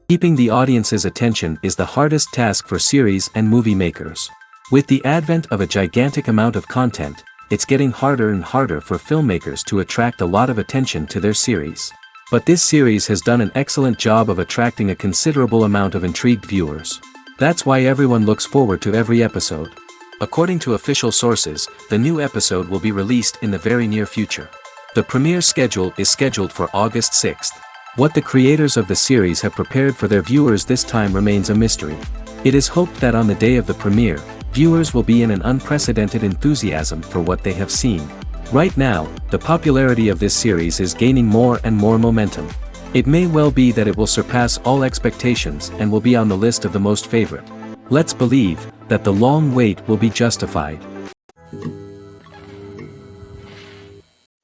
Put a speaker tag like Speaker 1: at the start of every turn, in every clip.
Speaker 1: Keeping the audience's attention is the hardest task for series and movie makers. With the advent of a gigantic amount of content, it's getting harder and harder for filmmakers to attract a lot of attention to their series. But this series has done an excellent job of attracting a considerable amount of intrigued viewers. That's why everyone looks forward to every episode. According to official sources, the new episode will be released in the very near future. The premiere schedule is scheduled for August 6th. What the creators of the series have prepared for their viewers this time remains a mystery. It is hoped that on the day of the premiere, viewers will be in an unprecedented enthusiasm for what they have seen. Right now, the popularity of this series is gaining more and more momentum. It may well be that it will surpass all expectations and will be on the list of the most favorite. Let's believe that the long wait will be justified.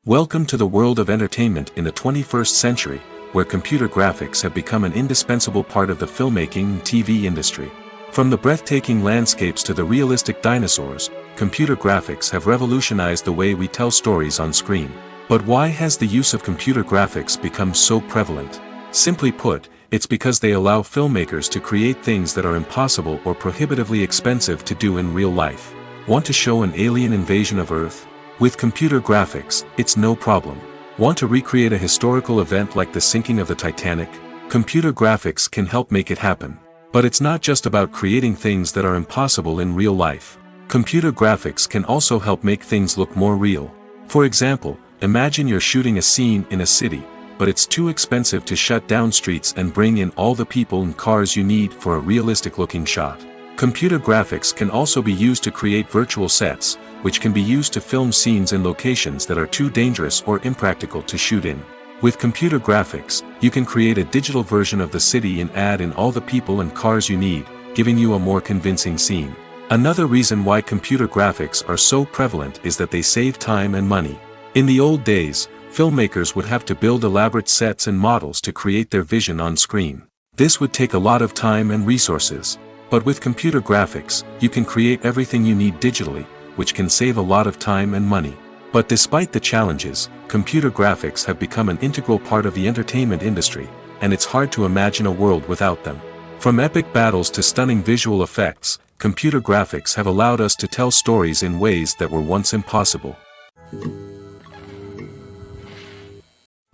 Speaker 1: Welcome to the world of entertainment in the 21st century, where computer graphics have become an indispensable part of the filmmaking and TV industry. From the breathtaking landscapes to the realistic dinosaurs, computer graphics have revolutionized the way we tell stories on screen. But why has the use of computer graphics become so prevalent? Simply put, it's because they allow filmmakers to create things that are impossible or prohibitively expensive to do in real life. Want to show an alien invasion of Earth? With computer graphics, it's no problem. Want to recreate a historical event like the sinking of the Titanic? Computer graphics can help make it happen. But it's not just about creating things that are impossible in real life. Computer graphics can also help make things look more real. For example, imagine you're shooting a scene in a city, but it's too expensive to shut down streets and bring in all the people and cars you need for a realistic-looking shot. Computer graphics can also be used to create virtual sets, which can be used to film scenes in locations that are too dangerous or impractical to shoot in. With computer graphics, you can create a digital version of the city and add in all the people and cars you need, giving you a more convincing scene. Another reason why computer graphics are so prevalent is that they save time and money. In the old days, filmmakers would have to build elaborate sets and models to create their vision on screen. This would take a lot of time and resources. But with computer graphics, you can create everything you need digitally, which can save a lot of time and money. But despite the challenges, computer graphics have become an integral part of the entertainment industry, and it's hard to imagine a world without them. From epic battles to stunning visual effects, computer graphics have allowed us to tell stories in ways that were once impossible.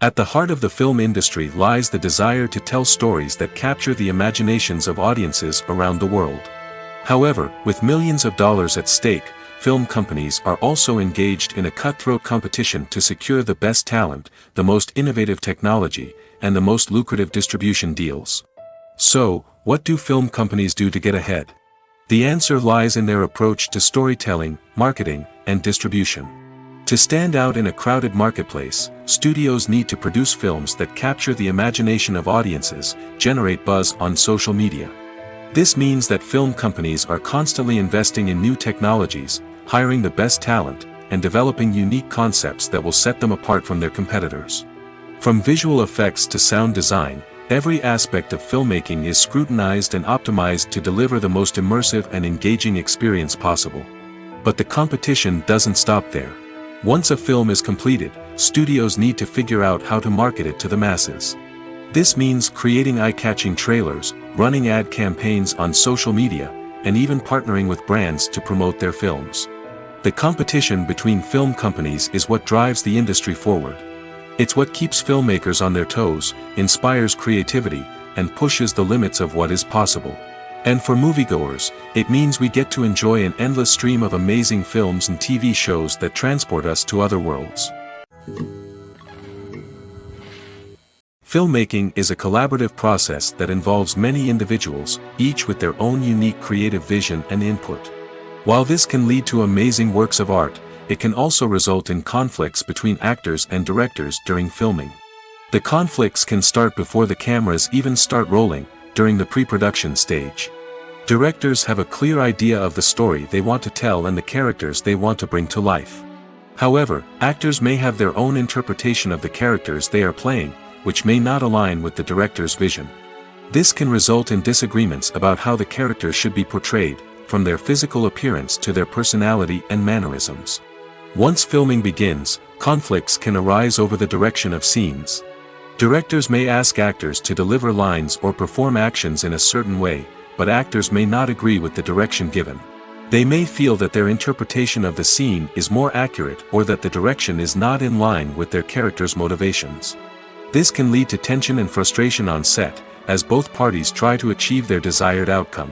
Speaker 1: At the heart of the film industry lies the desire to tell stories that capture the imaginations of audiences around the world. However, with millions of dollars at stake, film companies are also engaged in a cutthroat competition to secure the best talent, the most innovative technology, and the most lucrative distribution deals. So, what do film companies do to get ahead? The answer lies in their approach to storytelling, marketing, and distribution. To stand out in a crowded marketplace, studios need to produce films that capture the imagination of audiences, generate buzz on social media. This means that film companies are constantly investing in new technologies, hiring the best talent, and developing unique concepts that will set them apart from their competitors. From visual effects to sound design, every aspect of filmmaking is scrutinized and optimized to deliver the most immersive and engaging experience possible. But the competition doesn't stop there. Once a film is completed, studios need to figure out how to market it to the masses. This means creating eye-catching trailers, running ad campaigns on social media, and even partnering with brands to promote their films. The competition between film companies is what drives the industry forward. It's what keeps filmmakers on their toes, inspires creativity, and pushes the limits of what is possible. And for moviegoers, it means we get to enjoy an endless stream of amazing films and TV shows that transport us to other worlds. Filmmaking is a collaborative process that involves many individuals, each with their own unique creative vision and input. While this can lead to amazing works of art, it can also result in conflicts between actors and directors during filming. The conflicts can start before the cameras even start rolling, during the pre-production stage. Directors have a clear idea of the story they want to tell and the characters they want to bring to life. However, actors may have their own interpretation of the characters they are playing, which may not align with the director's vision. This can result in disagreements about how the characters should be portrayed, from their physical appearance to their personality and mannerisms. Once filming begins, conflicts can arise over the direction of scenes. Directors may ask actors to deliver lines or perform actions in a certain way, but actors may not agree with the direction given. They may feel that their interpretation of the scene is more accurate or that the direction is not in line with their character's motivations. This can lead to tension and frustration on set, as both parties try to achieve their desired outcome.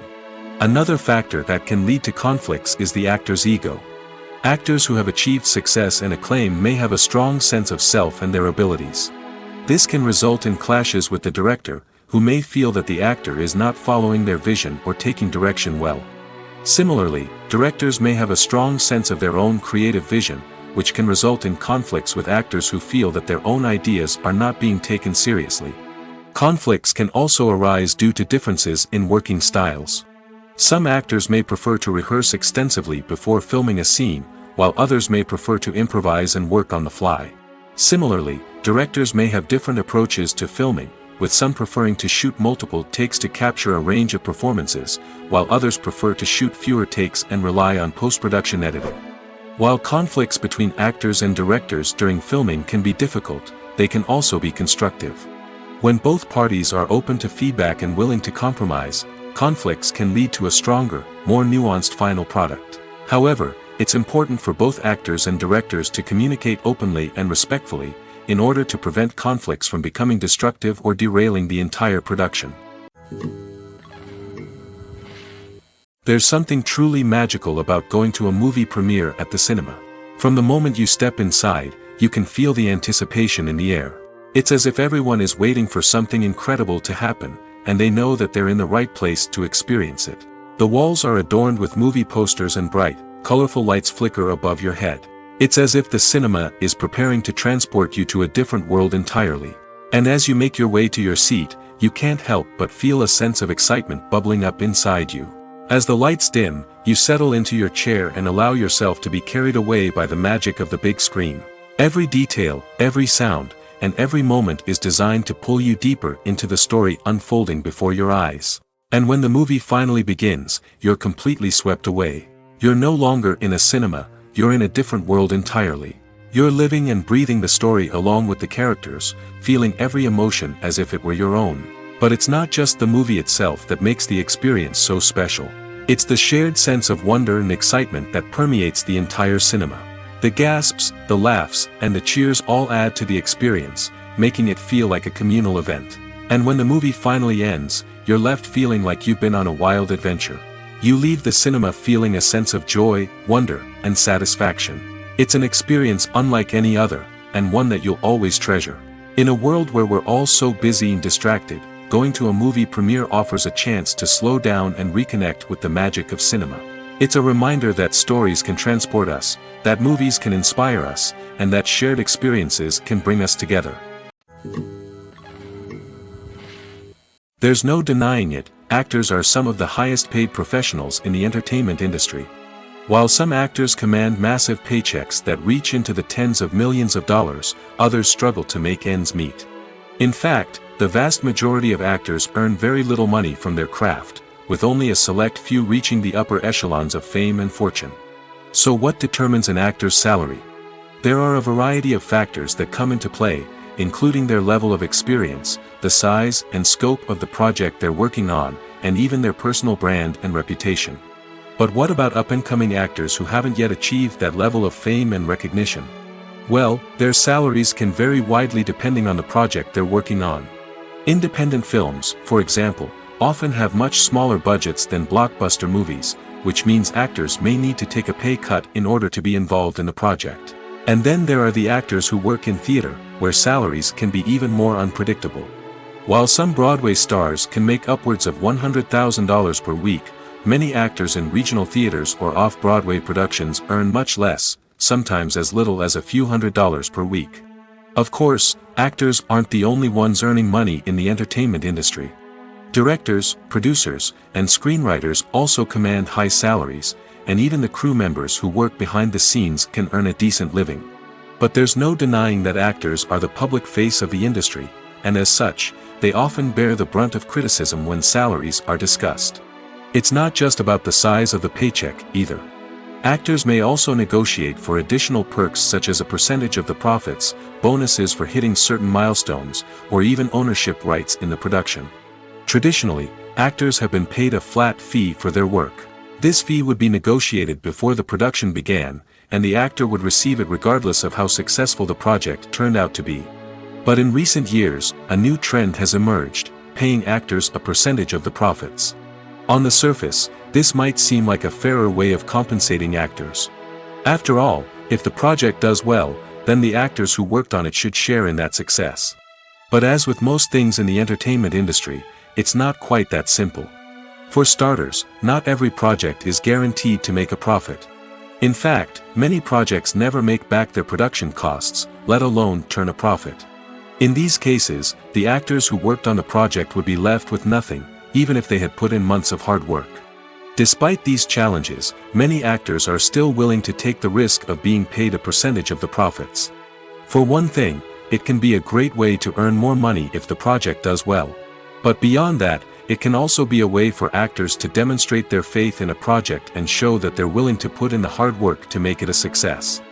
Speaker 1: Another factor that can lead to conflicts is the actor's ego. Actors who have achieved success and acclaim may have a strong sense of self and their abilities. This can result in clashes with the director, who may feel that the actor is not following their vision or taking direction well. Similarly, directors may have a strong sense of their own creative vision, which can result in conflicts with actors who feel that their own ideas are not being taken seriously. Conflicts can also arise due to differences in working styles. Some actors may prefer to rehearse extensively before filming a scene, while others may prefer to improvise and work on the fly. Similarly, directors may have different approaches to filming, with some preferring to shoot multiple takes to capture a range of performances, while others prefer to shoot fewer takes and rely on post-production editing. While conflicts between actors and directors during filming can be difficult, they can also be constructive. When both parties are open to feedback and willing to compromise, conflicts can lead to a stronger, more nuanced final product. However, it's important for both actors and directors to communicate openly and respectfully, in order to prevent conflicts from becoming destructive or derailing the entire production. There's something truly magical about going to a movie premiere at the cinema. From the moment you step inside, you can feel the anticipation in the air. It's as if everyone is waiting for something incredible to happen, and they know that they're in the right place to experience it. The walls are adorned with movie posters and bright, colorful lights flicker above your head. It's as if the cinema is preparing to transport you to a different world entirely. And as you make your way to your seat, you can't help but feel a sense of excitement bubbling up inside you. As the lights dim, you settle into your chair and allow yourself to be carried away by the magic of the big screen. Every detail, every sound, and every moment is designed to pull you deeper into the story unfolding before your eyes. And when the movie finally begins, you're completely swept away. You're no longer in a cinema, you're in a different world entirely. You're living and breathing the story along with the characters, feeling every emotion as if it were your own. But it's not just the movie itself that makes the experience so special. It's the shared sense of wonder and excitement that permeates the entire cinema. The gasps, the laughs, and the cheers all add to the experience, making it feel like a communal event. And when the movie finally ends, you're left feeling like you've been on a wild adventure. You leave the cinema feeling a sense of joy, wonder, and satisfaction. It's an experience unlike any other, and one that you'll always treasure. In a world where we're all so busy and distracted, going to a movie premiere offers a chance to slow down and reconnect with the magic of cinema. It's a reminder that stories can transport us, that movies can inspire us, and that shared experiences can bring us together. There's no denying it, actors are some of the highest paid professionals in the entertainment industry. While some actors command massive paychecks that reach into the tens of millions of dollars, others struggle to make ends meet. In fact, the vast majority of actors earn very little money from their craft, with only a select few reaching the upper echelons of fame and fortune. So what determines an actor's salary? There are a variety of factors that come into play, including their level of experience, the size and scope of the project they're working on, and even their personal brand and reputation. But what about up-and-coming actors who haven't yet achieved that level of fame and recognition? Well, their salaries can vary widely depending on the project they're working on. Independent films, for example, often have much smaller budgets than blockbuster movies, which means actors may need to take a pay cut in order to be involved in the project. And then there are the actors who work in theater, where salaries can be even more unpredictable. While some Broadway stars can make upwards of $100,000 per week, many actors in regional theaters or off-Broadway productions earn much less, sometimes as little as a few $100s per week. Of course, actors aren't the only ones earning money in the entertainment industry. Directors, producers, and screenwriters also command high salaries, and even the crew members who work behind the scenes can earn a decent living. But there's no denying that actors are the public face of the industry, and as such, they often bear the brunt of criticism when salaries are discussed. It's not just about the size of the paycheck, either. Actors may also negotiate for additional perks such as a percentage of the profits, bonuses for hitting certain milestones, or even ownership rights in the production. Traditionally, actors have been paid a flat fee for their work. This fee would be negotiated before the production began, and the actor would receive it regardless of how successful the project turned out to be. But in recent years, a new trend has emerged, paying actors a percentage of the profits. On the surface, this might seem like a fairer way of compensating actors. After all, if the project does well, then the actors who worked on it should share in that success. But as with most things in the entertainment industry, it's not quite that simple. For starters, not every project is guaranteed to make a profit. In fact, many projects never make back their production costs, let alone turn a profit. In these cases, the actors who worked on the project would be left with nothing, even if they had put in months of hard work. Despite these challenges, many actors are still willing to take the risk of being paid a percentage of the profits. For one thing, it can be a great way to earn more money if the project does well. But beyond that, it can also be a way for actors to demonstrate their faith in a project and show that they're willing to put in the hard work to make it a success.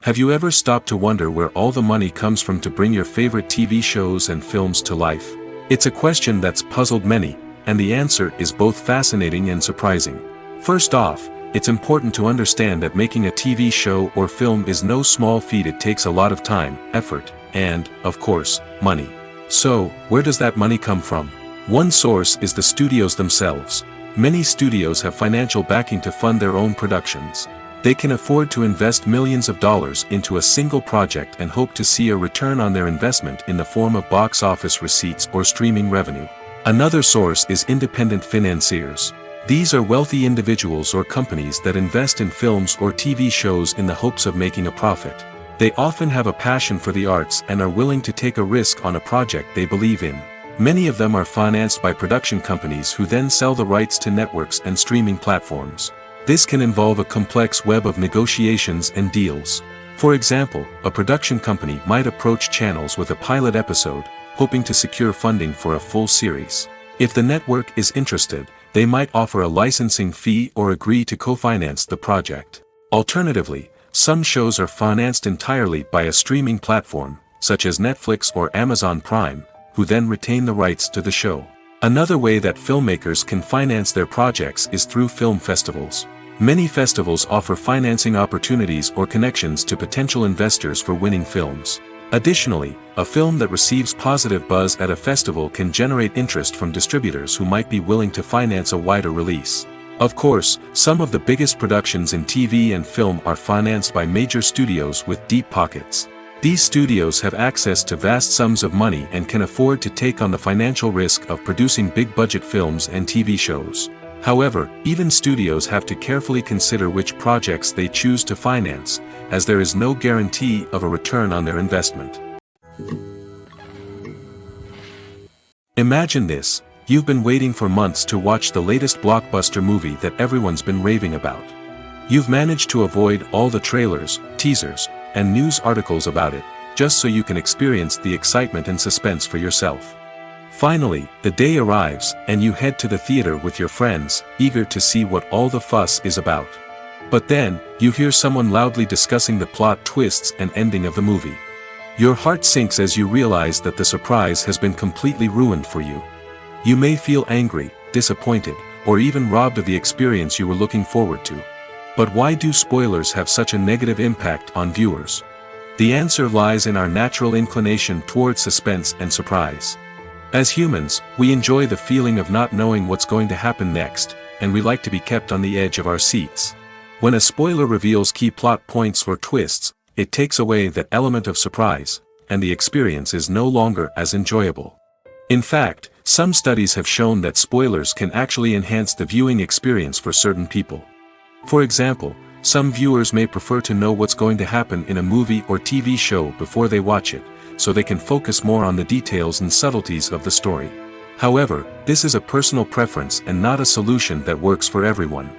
Speaker 1: Have you ever stopped to wonder where all the money comes from to bring your favorite TV shows and films to life? It's a question that's puzzled many, and the answer is both fascinating and surprising. First off, it's important to understand that making a TV show or film is no small feat. It takes a lot of time, effort, and, of course, money. So, where does that money come from? One source is the studios themselves. Many studios have financial backing to fund their own productions. They can afford to invest millions of dollars into a single project and hope to see a return on their investment in the form of box office receipts or streaming revenue. Another source is independent financiers. These are wealthy individuals or companies that invest in films or TV shows in the hopes of making a profit. They often have a passion for the arts and are willing to take a risk on a project they believe in. Many of them are financed by production companies who then sell the rights to networks and streaming platforms. This can involve a complex web of negotiations and deals. For example, a production company might approach channels with a pilot episode, hoping to secure funding for a full series. If the network is interested, they might offer a licensing fee or agree to co-finance the project. Alternatively, some shows are financed entirely by a streaming platform, such as Netflix or Amazon Prime, who then retain the rights to the show. Another way that filmmakers can finance their projects is through film festivals. Many festivals offer financing opportunities or connections to potential investors for winning films. Additionally, a film that receives positive buzz at a festival can generate interest from distributors who might be willing to finance a wider release. Of course, some of the biggest productions in TV and film are financed by major studios with deep pockets. These studios have access to vast sums of money and can afford to take on the financial risk of producing big-budget films and TV shows. However, even studios have to carefully consider which projects they choose to finance, as there is no guarantee of a return on their investment. Imagine this: you've been waiting for months to watch the latest blockbuster movie that everyone's been raving about. You've managed to avoid all the trailers, teasers, and news articles about it, just so you can experience the excitement and suspense for yourself. Finally, the day arrives, and you head to the theater with your friends, eager to see what all the fuss is about. But then, you hear someone loudly discussing the plot twists and ending of the movie. Your heart sinks as you realize that the surprise has been completely ruined for you. You may feel angry, disappointed, or even robbed of the experience you were looking forward to. But why do spoilers have such a negative impact on viewers? The answer lies in our natural inclination towards suspense and surprise. As humans, we enjoy the feeling of not knowing what's going to happen next, and we like to be kept on the edge of our seats. When a spoiler reveals key plot points or twists, it takes away that element of surprise, and the experience is no longer as enjoyable. In fact, some studies have shown that spoilers can actually enhance the viewing experience for certain people. For example, some viewers may prefer to know what's going to happen in a movie or TV show before they watch it, so they can focus more on the details and subtleties of the story. However, this is a personal preference and not a solution that works for everyone.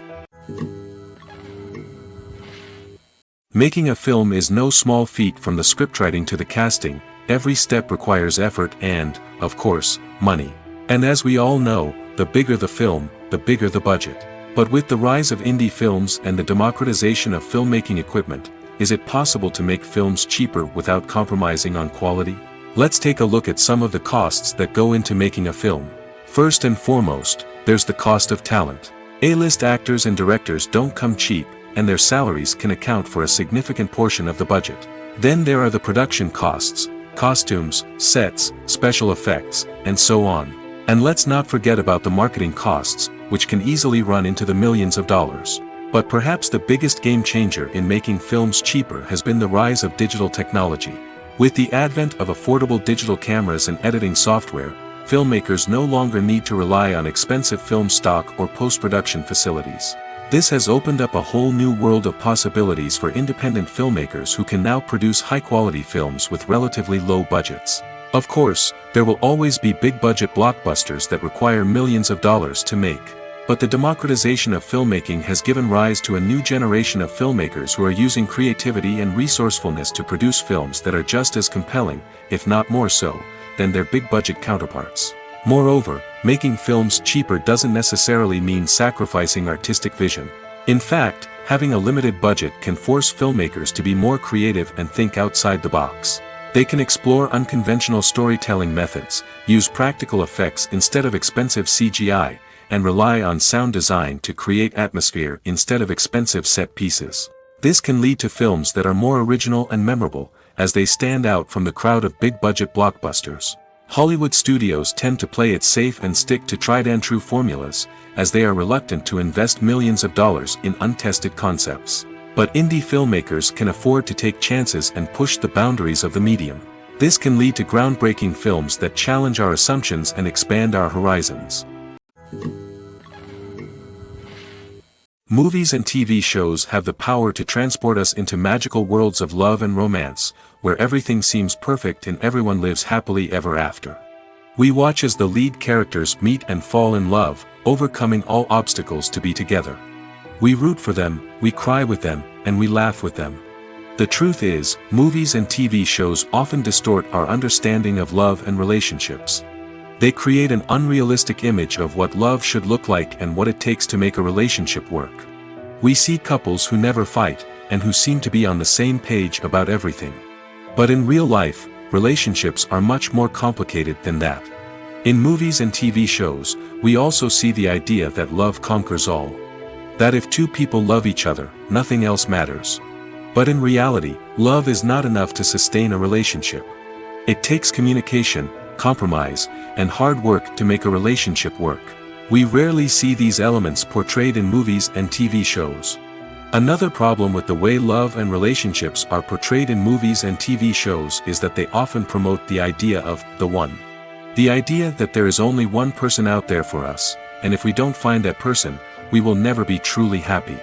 Speaker 1: Making a film is no small feat. From the scriptwriting to the casting, every step requires effort and, of course, money. And as we all know, the bigger the film, the bigger the budget. But with the rise of indie films and the democratization of filmmaking equipment, is it possible to make films cheaper without compromising on quality? Let's take a look at some of the costs that go into making a film. First and foremost, there's the cost of talent. A-list actors and directors don't come cheap, and their salaries can account for a significant portion of the budget. Then there are the production costs, costumes, sets, special effects, and so on. And let's not forget about the marketing costs, which can easily run into the millions of dollars. But perhaps the biggest game changer in making films cheaper has been the rise of digital technology. With the advent of affordable digital cameras and editing software, filmmakers no longer need to rely on expensive film stock or post-production facilities. This has opened up a whole new world of possibilities for independent filmmakers who can now produce high-quality films with relatively low budgets. Of course, there will always be big-budget blockbusters that require millions of dollars to make. But the democratization of filmmaking has given rise to a new generation of filmmakers who are using creativity and resourcefulness to produce films that are just as compelling, if not more so, than their big-budget counterparts. Moreover, making films cheaper doesn't necessarily mean sacrificing artistic vision. In fact, having a limited budget can force filmmakers to be more creative and think outside the box. They can explore unconventional storytelling methods, use practical effects instead of expensive CGI, and rely on sound design to create atmosphere instead of expensive set pieces. This can lead to films that are more original and memorable, as they stand out from the crowd of big-budget blockbusters. Hollywood studios tend to play it safe and stick to tried-and-true formulas, as they are reluctant to invest millions of dollars in untested concepts. But indie filmmakers can afford to take chances and push the boundaries of the medium. This can lead to groundbreaking films that challenge our assumptions and expand our horizons. Movies and TV shows have the power to transport us into magical worlds of love and romance, where everything seems perfect and everyone lives happily ever after. We watch as the lead characters meet and fall in love, overcoming all obstacles to be together. We root for them, we cry with them, and we laugh with them. The truth is, movies and TV shows often distort our understanding of love and relationships. They create an unrealistic image of what love should look like and what it takes to make a relationship work. We see couples who never fight, and who seem to be on the same page about everything. But in real life, relationships are much more complicated than that. In movies and TV shows, we also see the idea that love conquers all. That if two people love each other, nothing else matters. But in reality, love is not enough to sustain a relationship. It takes communication, compromise, and hard work to make a relationship work. We rarely see these elements portrayed in movies and TV shows. Another problem with the way love and relationships are portrayed in movies and TV shows is that they often promote the idea of the one. The idea that there is only one person out there for us, and if we don't find that person, we will never be truly happy.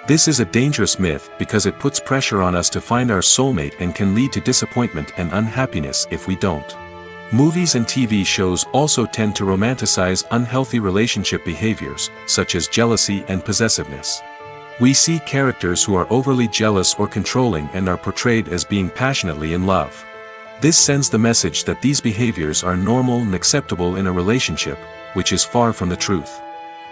Speaker 1: This is a dangerous myth because it puts pressure on us to find our soulmate and can lead to disappointment and unhappiness if we don't. Movies and TV shows also tend to romanticize unhealthy relationship behaviors, such as jealousy and possessiveness. We see characters who are overly jealous or controlling and are portrayed as being passionately in love. This sends the message that these behaviors are normal and acceptable in a relationship, which is far from the truth.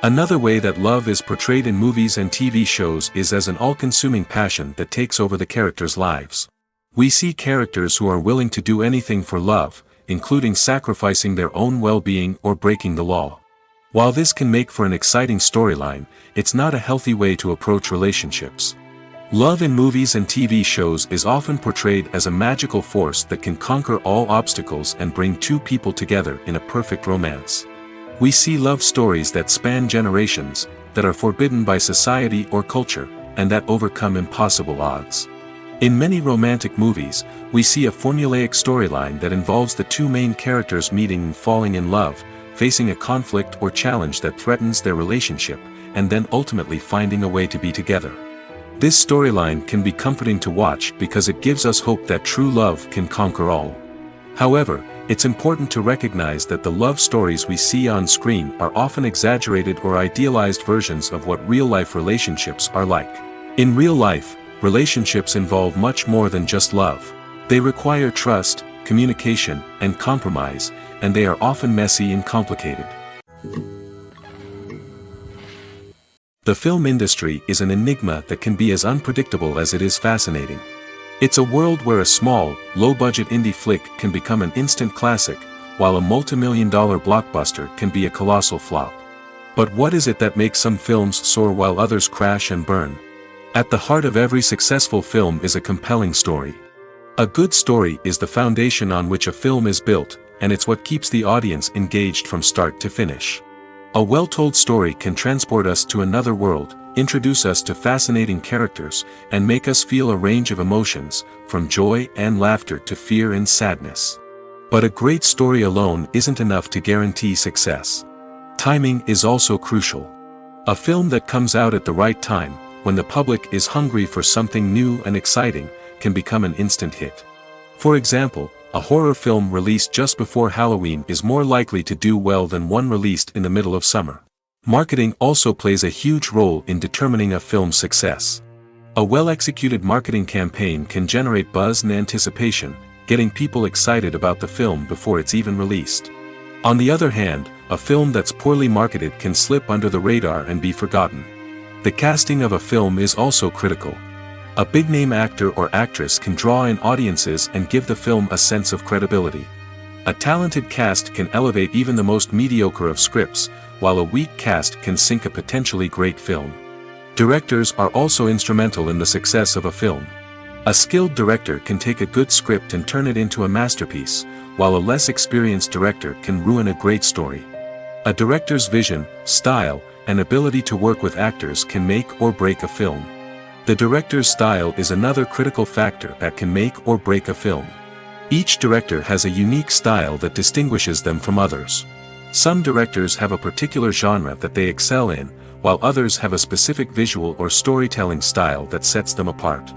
Speaker 1: Another way that love is portrayed in movies and TV shows is as an all-consuming passion that takes over the characters' lives. We see characters who are willing to do anything for love, including sacrificing their own well-being or breaking the law. While this can make for an exciting storyline, it's not a healthy way to approach relationships. Love in movies and TV shows is often portrayed as a magical force that can conquer all obstacles and bring two people together in a perfect romance. We see love stories that span generations, that are forbidden by society or culture, and that overcome impossible odds. In many romantic movies, we see a formulaic storyline that involves the two main characters meeting and falling in love, facing a conflict or challenge that threatens their relationship, and then ultimately finding a way to be together. This storyline can be comforting to watch because it gives us hope that true love can conquer all. However, it's important to recognize that the love stories we see on screen are often exaggerated or idealized versions of what real-life relationships are like. In real life, relationships involve much more than just love. They require trust, communication, and compromise, and they are often messy and complicated. The film industry is an enigma that can be as unpredictable as it is fascinating. It's a world where a small, low-budget indie flick can become an instant classic, while a multi-million-dollar blockbuster can be a colossal flop. But what is it that makes some films soar while others crash and burn? At the heart of every successful film is a compelling story. A good story is the foundation on which a film is built, and it's what keeps the audience engaged from start to finish. A well-told story can transport us to another world, introduce us to fascinating characters, and make us feel a range of emotions, from joy and laughter to fear and sadness. But a great story alone isn't enough to guarantee success. Timing is also crucial. A film that comes out at the right time, when the public is hungry for something new and exciting, can become an instant hit. For example, a horror film released just before Halloween is more likely to do well than one released in the middle of summer. Marketing also plays a huge role in determining a film's success. A well-executed marketing campaign can generate buzz and anticipation, getting people excited about the film before it's even released. On the other hand, a film that's poorly marketed can slip under the radar and be forgotten. The casting of a film is also critical. A big-name actor or actress can draw in audiences and give the film a sense of credibility. A talented cast can elevate even the most mediocre of scripts, while a weak cast can sink a potentially great film. Directors are also instrumental in the success of a film. A skilled director can take a good script and turn it into a masterpiece, while a less experienced director can ruin a great story. A director's vision, style, and ability to work with actors can make or break a film. The director's style is another critical factor that can make or break a film. Each director has a unique style that distinguishes them from others. Some directors have a particular genre that they excel in, while others have a specific visual or storytelling style that sets them apart.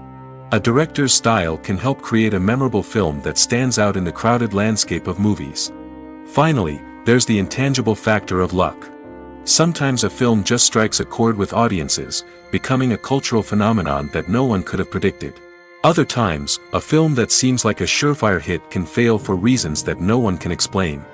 Speaker 1: A director's style can help create a memorable film that stands out in the crowded landscape of movies. Finally, there's the intangible factor of luck. Sometimes a film just strikes a chord with audiences, becoming a cultural phenomenon that no one could have predicted. Other times, a film that seems like a surefire hit can fail for reasons that no one can explain.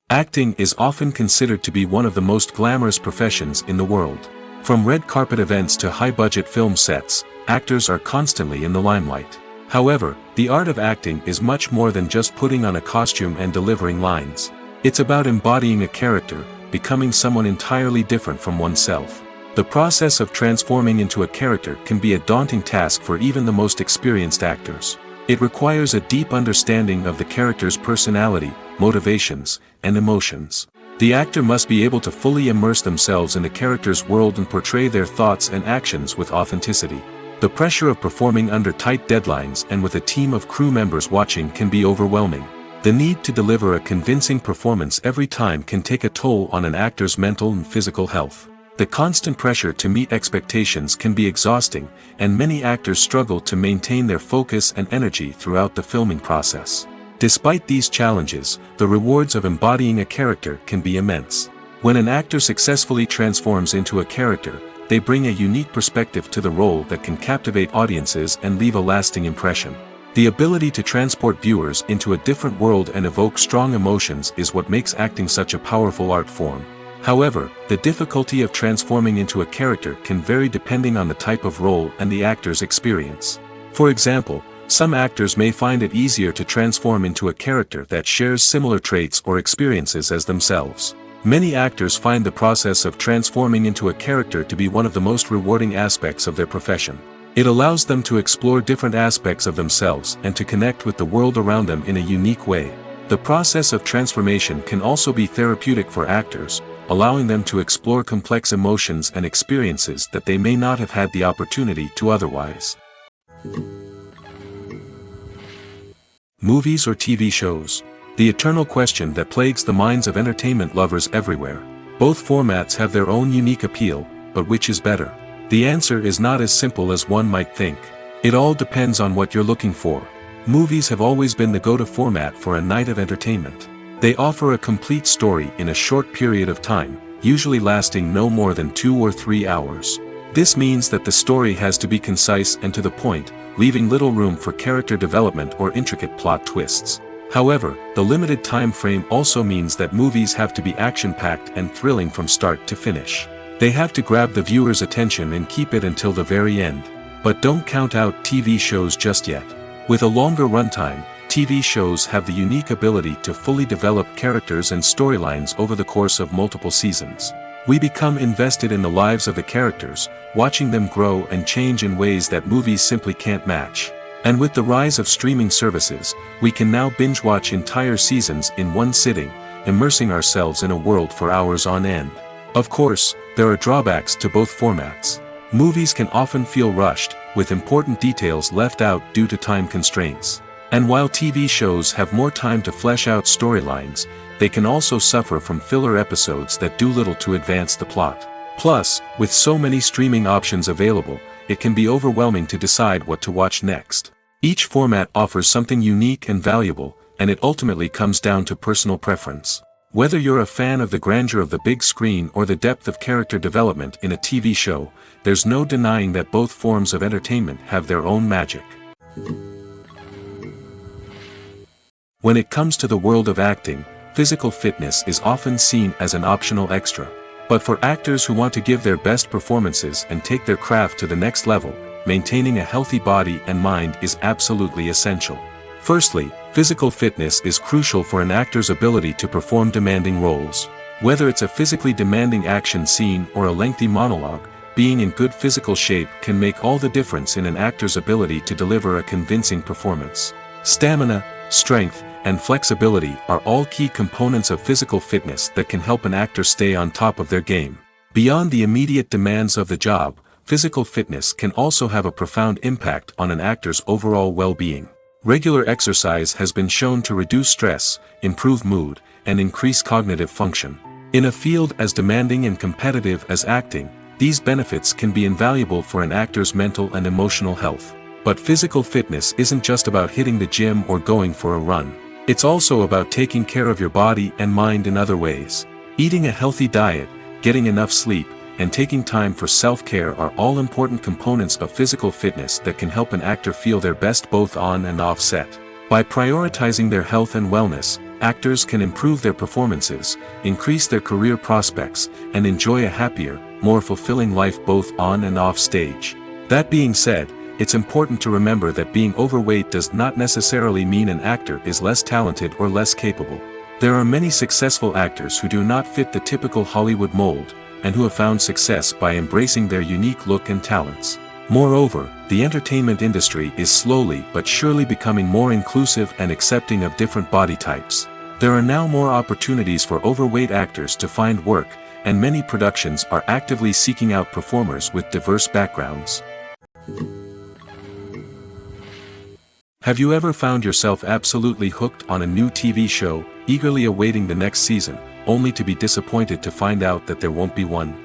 Speaker 1: Acting is often considered to be one of the most glamorous professions in the world. From red carpet events to high-budget film sets, actors are constantly in the limelight. However, the art of acting is much more than just putting on a costume and delivering lines. It's about embodying a character, becoming someone entirely different from oneself. The process of transforming into a character can be a daunting task for even the most experienced actors. It requires a deep understanding of the character's personality, motivations, and emotions. The actor must be able to fully immerse themselves in the character's world and portray their thoughts and actions with authenticity. The pressure of performing under tight deadlines and with a team of crew members watching can be overwhelming. The need to deliver a convincing performance every time can take a toll on an actor's mental and physical health. The constant pressure to meet expectations can be exhausting, and many actors struggle to maintain their focus and energy throughout the filming process. Despite these challenges, the rewards of embodying a character can be immense. When an actor successfully transforms into a character, they bring a unique perspective to the role that can captivate audiences and leave a lasting impression. The ability to transport viewers into a different world and evoke strong emotions is what makes acting such a powerful art form. However, the difficulty of transforming into a character can vary depending on the type of role and the actor's experience. For example, some actors may find it easier to transform into a character that shares similar traits or experiences as themselves. Many actors find the process of transforming into a character to be one of the most rewarding aspects of their profession. It allows them to explore different aspects of themselves and to connect with the world around them in a unique way. The process of transformation can also be therapeutic for actors, allowing them to explore complex emotions and experiences that they may not have had the opportunity to otherwise. Movies or TV shows? The eternal question that plagues the minds of entertainment lovers everywhere. Both formats have their own unique appeal, but which is better? The answer is not as simple as one might think. It all depends on what you're looking for. Movies have always been the go-to format for a night of entertainment. They offer a complete story in a short period of time, usually lasting no more than 2 or 3 hours. This means that the story has to be concise and to the point, leaving little room for character development or intricate plot twists. However, the limited time frame also means that movies have to be action-packed and thrilling from start to finish. They have to grab the viewer's attention and keep it until the very end. But don't count out TV shows just yet. With a longer runtime, TV shows have the unique ability to fully develop characters and storylines over the course of multiple seasons. We become invested in the lives of the characters, watching them grow and change in ways that movies simply can't match. And with the rise of streaming services, we can now binge-watch entire seasons in one sitting, immersing ourselves in a world for hours on end. Of course, there are drawbacks to both formats. Movies can often feel rushed, with important details left out due to time constraints. And while TV shows have more time to flesh out storylines, they can also suffer from filler episodes that do little to advance the plot. Plus, with so many streaming options available, it can be overwhelming to decide what to watch next. Each format offers something unique and valuable, and it ultimately comes down to personal preference. Whether you're a fan of the grandeur of the big screen or the depth of character development in a TV show, there's no denying that both forms of entertainment have their own magic. When it comes to the world of acting, physical fitness is often seen as an optional extra. But for actors who want to give their best performances and take their craft to the next level, maintaining a healthy body and mind is absolutely essential. Firstly, physical fitness is crucial for an actor's ability to perform demanding roles. Whether it's a physically demanding action scene or a lengthy monologue, being in good physical shape can make all the difference in an actor's ability to deliver a convincing performance. Stamina, strength, and flexibility are all key components of physical fitness that can help an actor stay on top of their game. Beyond the immediate demands of the job, physical fitness can also have a profound impact on an actor's overall well-being. Regular exercise has been shown to reduce stress, improve mood, and increase cognitive function. In a field as demanding and competitive as acting, these benefits can be invaluable for an actor's mental and emotional health. But physical fitness isn't just about hitting the gym or going for a run. It's also about taking care of your body and mind in other ways. Eating a healthy diet, getting enough sleep, and taking time for self-care are all important components of physical fitness that can help an actor feel their best both on and off set. By prioritizing their health and wellness, actors can improve their performances, increase their career prospects, and enjoy a happier, more fulfilling life both on and off stage. That being said, it's important to remember that being overweight does not necessarily mean an actor is less talented or less capable. There are many successful actors who do not fit the typical Hollywood mold, and who have found success by embracing their unique look and talents. Moreover, the entertainment industry is slowly but surely becoming more inclusive and accepting of different body types. There are now more opportunities for overweight actors to find work, and many productions are actively seeking out performers with diverse backgrounds. Have you ever found yourself absolutely hooked on a new TV show, eagerly awaiting the next season, only to be disappointed to find out that there won't be one?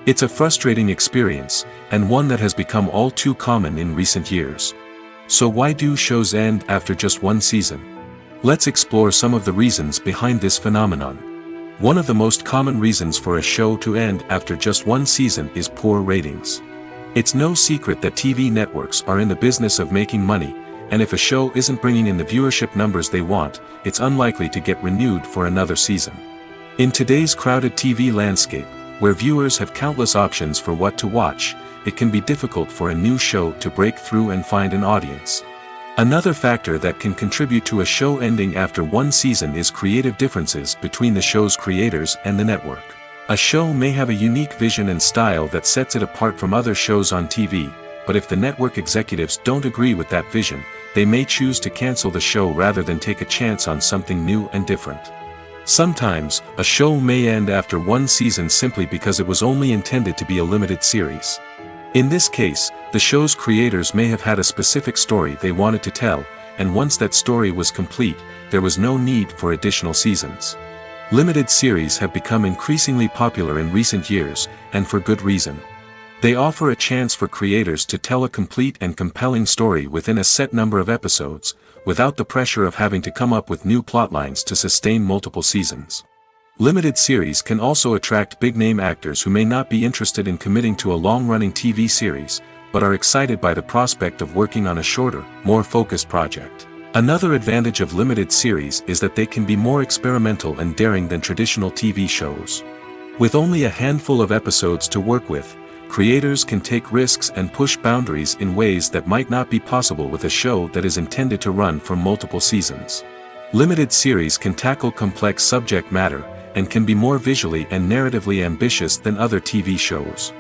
Speaker 1: It's a frustrating experience, and one that has become all too common in recent years. So why do shows end after just one season? Let's explore some of the reasons behind this phenomenon. One of the most common reasons for a show to end after just one season is poor ratings. It's no secret that TV networks are in the business of making money, and if a show isn't bringing in the viewership numbers they want, it's unlikely to get renewed for another season. In today's crowded TV landscape, where viewers have countless options for what to watch, it can be difficult for a new show to break through and find an audience. Another factor that can contribute to a show ending after one season is creative differences between the show's creators and the network. A show may have a unique vision and style that sets it apart from other shows on TV, but if the network executives don't agree with that vision, they may choose to cancel the show rather than take a chance on something new and different. Sometimes, a show may end after one season simply because it was only intended to be a limited series. In this case, the show's creators may have had a specific story they wanted to tell, and once that story was complete, there was no need for additional seasons. Limited series have become increasingly popular in recent years, and for good reason. They offer a chance for creators to tell a complete and compelling story within a set number of episodes, without the pressure of having to come up with new plotlines to sustain multiple seasons. Limited series can also attract big-name actors who may not be interested in committing to a long-running TV series, but are excited by the prospect of working on a shorter, more focused project. Another advantage of limited series is that they can be more experimental and daring than traditional TV shows. With only a handful of episodes to work with, creators can take risks and push boundaries in ways that might not be possible with a show that is intended to run for multiple seasons. Limited series can tackle complex subject matter, and can be more visually and narratively ambitious than other TV shows.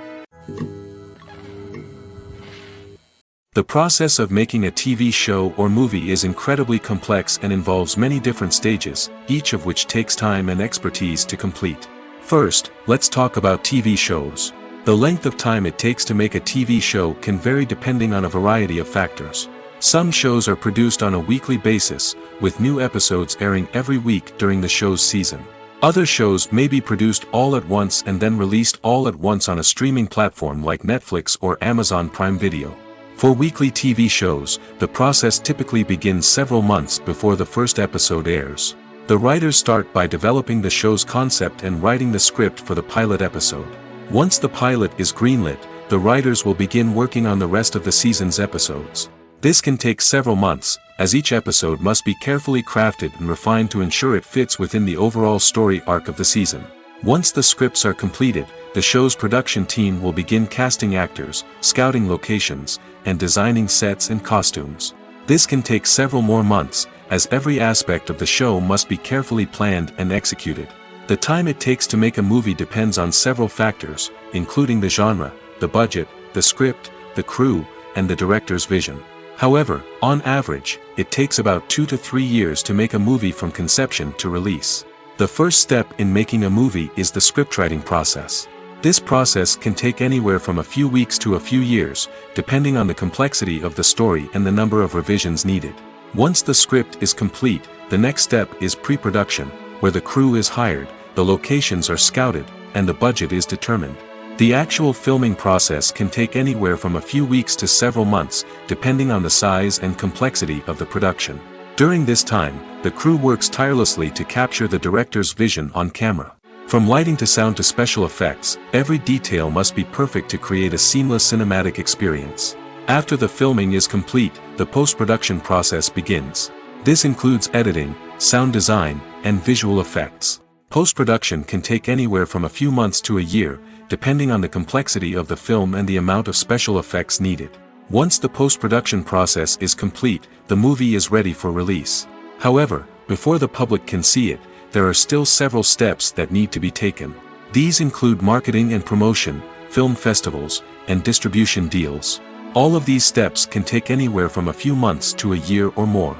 Speaker 1: The process of making a TV show or movie is incredibly complex and involves many different stages, each of which takes time and expertise to complete. First, let's talk about TV shows. The length of time it takes to make a TV show can vary depending on a variety of factors. Some shows are produced on a weekly basis, with new episodes airing every week during the show's season. Other shows may be produced all at once and then released all at once on a streaming platform like Netflix or Amazon Prime Video. For weekly TV shows, the process typically begins several months before the first episode airs. The writers start by developing the show's concept and writing the script for the pilot episode. Once the pilot is greenlit, the writers will begin working on the rest of the season's episodes. This can take several months, as each episode must be carefully crafted and refined to ensure it fits within the overall story arc of the season. Once the scripts are completed, the show's production team will begin casting actors, scouting locations, and designing sets and costumes. This can take several more months, as every aspect of the show must be carefully planned and executed. The time it takes to make a movie depends on several factors, including the genre, the budget, the script, the crew, and the director's vision. However, on average, it takes about 2 to 3 years to make a movie from conception to release. The first step in making a movie is the scriptwriting process. This process can take anywhere from a few weeks to a few years, depending on the complexity of the story and the number of revisions needed. Once the script is complete, the next step is pre-production, where the crew is hired, the locations are scouted, and the budget is determined. The actual filming process can take anywhere from a few weeks to several months, depending on the size and complexity of the production. During this time, the crew works tirelessly to capture the director's vision on camera. From lighting to sound to special effects, every detail must be perfect to create a seamless cinematic experience. After the filming is complete, the post-production process begins. This includes editing, sound design, and visual effects. Post-production can take anywhere from a few months to a year, depending on the complexity of the film and the amount of special effects needed. Once the post-production process is complete, the movie is ready for release. However, before the public can see it, there are still several steps that need to be taken. These include marketing and promotion, film festivals, and distribution deals. All of these steps can take anywhere from a few months to a year or more.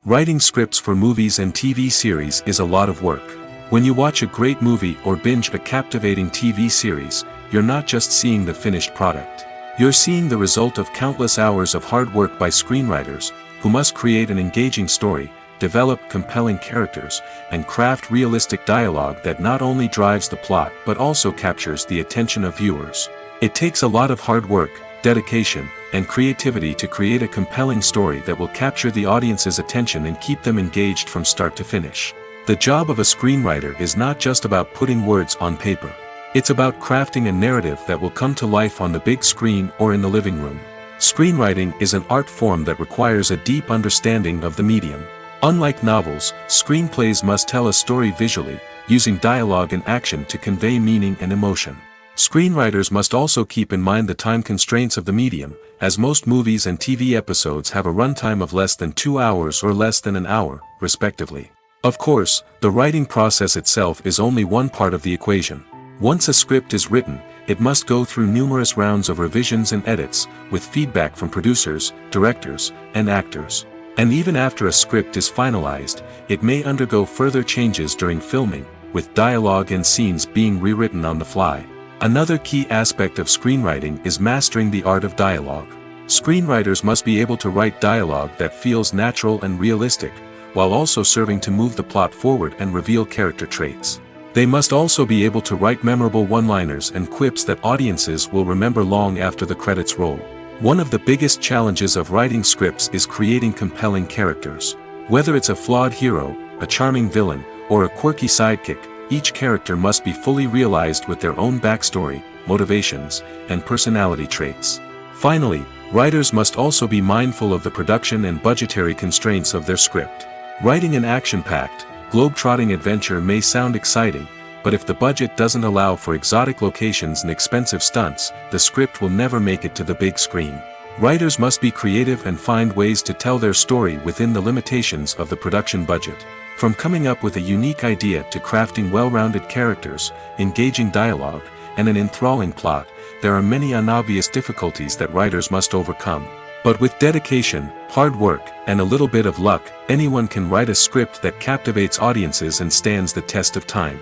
Speaker 1: Writing scripts for movies and TV series is a lot of work. When you watch a great movie or binge a captivating TV series, you're not just seeing the finished product. You're seeing the result of countless hours of hard work by screenwriters, who must create an engaging story, develop compelling characters, and craft realistic dialogue that not only drives the plot but also captures the attention of viewers. It takes a lot of hard work, dedication, and creativity to create a compelling story that will capture the audience's attention and keep them engaged from start to finish. The job of a screenwriter is not just about putting words on paper. It's about crafting a narrative that will come to life on the big screen or in the living room. Screenwriting is an art form that requires a deep understanding of the medium. Unlike novels, screenplays must tell a story visually, using dialogue and action to convey meaning and emotion. Screenwriters must also keep in mind the time constraints of the medium, as most movies and TV episodes have a runtime of less than 2 hours or less than an hour, respectively. Of course, the writing process itself is only one part of the equation. Once a script is written, it must go through numerous rounds of revisions and edits, with feedback from producers, directors, and actors. And even after a script is finalized, it may undergo further changes during filming, with dialogue and scenes being rewritten on the fly. Another key aspect of screenwriting is mastering the art of dialogue. Screenwriters must be able to write dialogue that feels natural and realistic, while also serving to move the plot forward and reveal character traits. They must also be able to write memorable one-liners and quips that audiences will remember long after the credits roll. One of the biggest challenges of writing scripts is creating compelling characters. Whether it's a flawed hero, a charming villain, or a quirky sidekick, each character must be fully realized with their own backstory, motivations, and personality traits. Finally, Writers must also be mindful of the production and budgetary constraints of their script. Writing an action-packed, globe-trotting adventure may sound exciting, but if the budget doesn't allow for exotic locations and expensive stunts, the script will never make it to the big screen. Writers must be creative and find ways to tell their story within the limitations of the production budget. From coming up with a unique idea to crafting well-rounded characters, engaging dialogue, and an enthralling plot, there are many unobvious difficulties that writers must overcome. But with dedication, hard work, and a little bit of luck, anyone can write a script that captivates audiences and stands the test of time.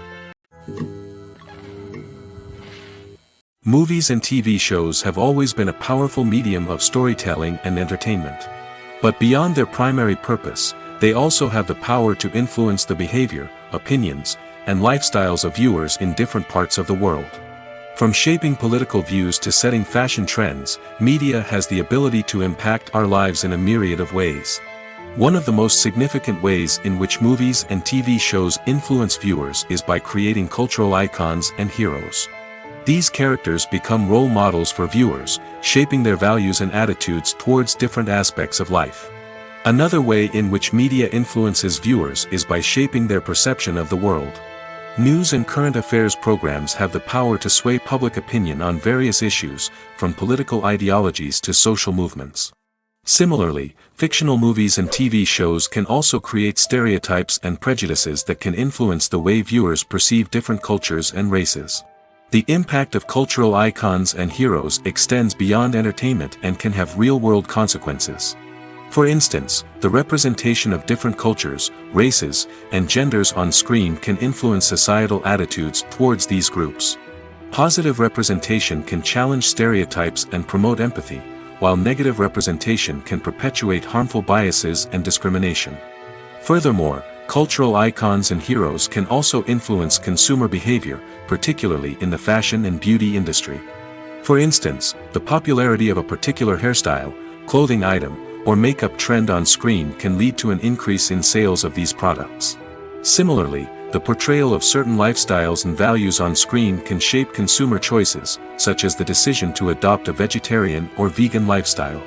Speaker 1: Movies and TV shows have always been a powerful medium of storytelling and entertainment. But beyond their primary purpose, they also have the power to influence the behavior, opinions, and lifestyles of viewers in different parts of the world. From shaping political views to setting fashion trends, media has the ability to impact our lives in a myriad of ways. One of the most significant ways in which movies and TV shows influence viewers is by creating cultural icons and heroes. These characters become role models for viewers, shaping their values and attitudes towards different aspects of life. Another way in which media influences viewers is by shaping their perception of the world. News and current affairs programs have the power to sway public opinion on various issues, from political ideologies to social movements. Similarly, fictional movies and TV shows can also create stereotypes and prejudices that can influence the way viewers perceive different cultures and races. The impact of cultural icons and heroes extends beyond entertainment and can have real-world consequences. For instance, the representation of different cultures, races, and genders on screen can influence societal attitudes towards these groups. Positive representation can challenge stereotypes and promote empathy, while negative representation can perpetuate harmful biases and discrimination. Furthermore, cultural icons and heroes can also influence consumer behavior, particularly in the fashion and beauty industry. For instance, the popularity of a particular hairstyle, clothing item, or makeup trend on screen can lead to an increase in sales of these products. Similarly, the portrayal of certain lifestyles and values on screen can shape consumer choices, such as the decision to adopt a vegetarian or vegan lifestyle.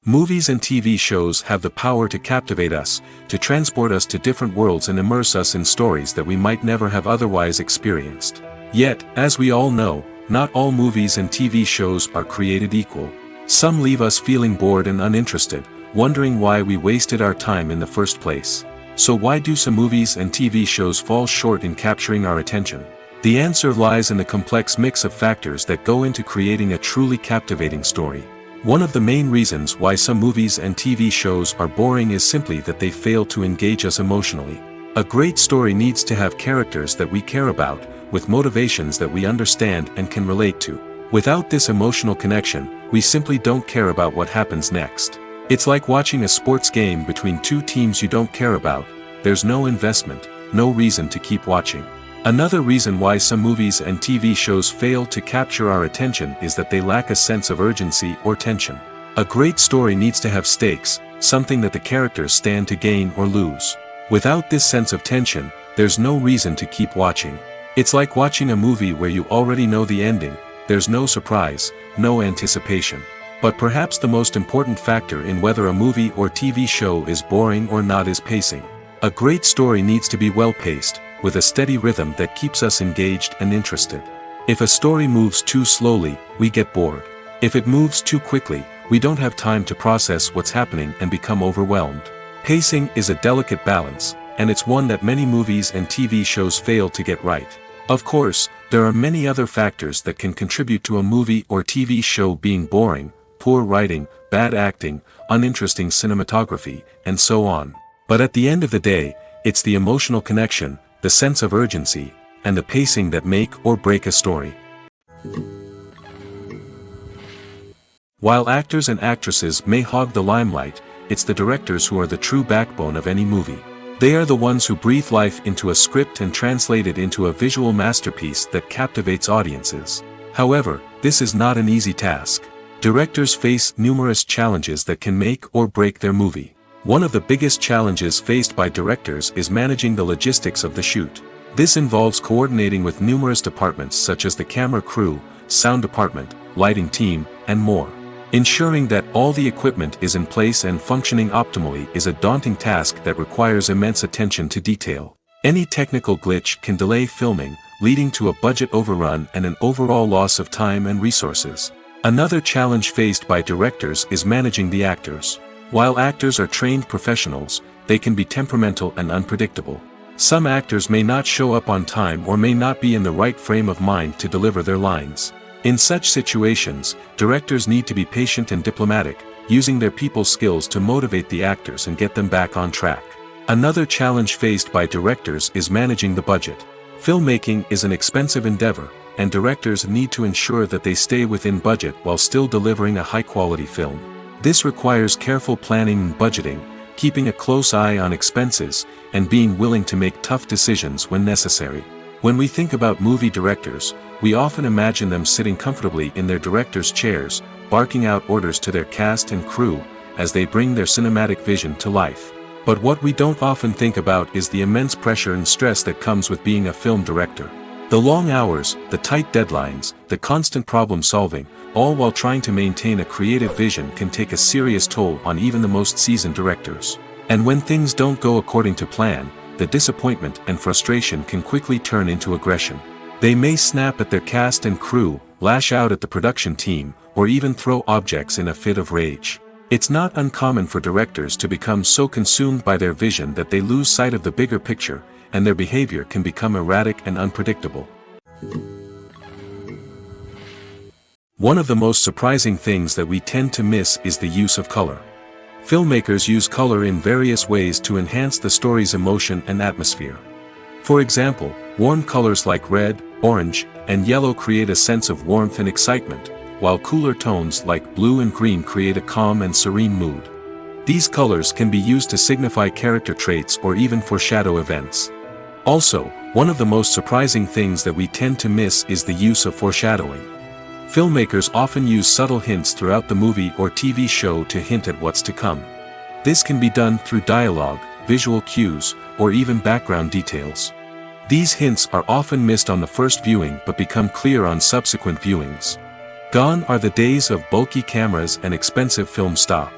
Speaker 1: Movies and TV shows have the power to captivate us, to transport us to different worlds and immerse us in stories that we might never have otherwise experienced. Yet, as we all know, not all movies and TV shows are created equal. Some leave us feeling bored and uninterested, wondering why we wasted our time in the first place. So why do some movies and TV shows fall short in capturing our attention? The answer lies in the complex mix of factors that go into creating a truly captivating story. One of the main reasons why some movies and TV shows are boring is simply that they fail to engage us emotionally. A great story needs to have characters that we care about, with motivations that we understand and can relate to. Without this emotional connection, we simply don't care about what happens next. It's like watching a sports game between two teams you don't care about. There's no investment, no reason to keep watching. Another reason why some movies and TV shows fail to capture our attention is that they lack a sense of urgency or tension. A great story needs to have stakes, something that the characters stand to gain or lose. Without this sense of tension, there's no reason to keep watching. It's like watching a movie where you already know the ending. There's no surprise, no anticipation. But perhaps the most important factor in whether a movie or TV show is boring or not is pacing. A great story needs to be well-paced, with a steady rhythm that keeps us engaged and interested. If a story moves too slowly, we get bored. If it moves too quickly, we don't have time to process what's happening and become overwhelmed. Pacing is a delicate balance, and it's one that many movies and TV shows fail to get right. Of course, there are many other factors that can contribute to a movie or TV show being boring: poor writing, bad acting, uninteresting cinematography, and so on. But at the end of the day, it's the emotional connection, the sense of urgency, and the pacing that make or break a story. While actors and actresses may hog the limelight, it's the directors who are the true backbone of any movie. They are the ones who breathe life into a script and translate it into a visual masterpiece that captivates audiences. However, this is not an easy task. Directors face numerous challenges that can make or break their movie. One of the biggest challenges faced by directors is managing the logistics of the shoot. This involves coordinating with numerous departments such as the camera crew, sound department, lighting team, and more. Ensuring that all the equipment is in place and functioning optimally is a daunting task that requires immense attention to detail. Any technical glitch can delay filming, leading to a budget overrun and an overall loss of time and resources. Another challenge faced by directors is managing the actors. While actors are trained professionals, they can be temperamental and unpredictable. Some actors may not show up on time or may not be in the right frame of mind to deliver their lines. In such situations, directors need to be patient and diplomatic, using their people skills to motivate the actors and get them back on track. Another challenge faced by directors is managing the budget. Filmmaking is an expensive endeavor, and directors need to ensure that they stay within budget while still delivering a high-quality film. This requires careful planning and budgeting, keeping a close eye on expenses, and being willing to make tough decisions when necessary. When we think about movie directors, we often imagine them sitting comfortably in their director's chairs, barking out orders to their cast and crew, as they bring their cinematic vision to life. But what we don't often think about is the immense pressure and stress that comes with being a film director. The long hours, the tight deadlines, the constant problem solving, all while trying to maintain a creative vision can take a serious toll on even the most seasoned directors. And when things don't go according to plan, the disappointment and frustration can quickly turn into aggression. They may snap at their cast and crew, lash out at the production team, or even throw objects in a fit of rage. It's not uncommon for directors to become so consumed by their vision that they lose sight of the bigger picture, and their behavior can become erratic and unpredictable. One of the most surprising things that we tend to miss is the use of color. Filmmakers use color in various ways to enhance the story's emotion and atmosphere. For example, warm colors like red, orange, and yellow create a sense of warmth and excitement, while cooler tones like blue and green create a calm and serene mood. These colors can be used to signify character traits or even foreshadow events. Also, one of the most surprising things that we tend to miss is the use of foreshadowing. Filmmakers often use subtle hints throughout the movie or TV show to hint at what's to come. This can be done through dialogue, visual cues, or even background details. These hints are often missed on the first viewing but become clear on subsequent viewings. Gone are the days of bulky cameras and expensive film stock.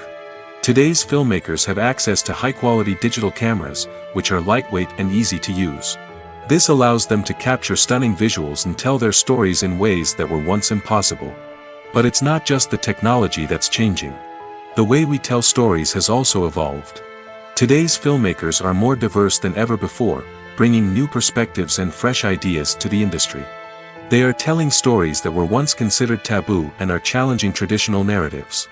Speaker 1: Today's filmmakers have access to high-quality digital cameras, which are lightweight and easy to use. This allows them to capture stunning visuals and tell their stories in ways that were once impossible. But it's not just the technology that's changing. The way we tell stories has also evolved. Today's filmmakers are more diverse than ever before, bringing new perspectives and fresh ideas to the industry. They are telling stories that were once considered taboo and are challenging traditional narratives.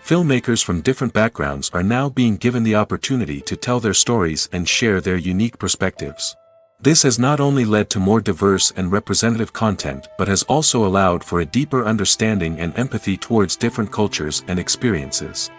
Speaker 1: Filmmakers from different backgrounds are now being given the opportunity to tell their stories and share their unique perspectives. This has not only led to more diverse and representative content but has also allowed for a deeper understanding and empathy towards different cultures and experiences.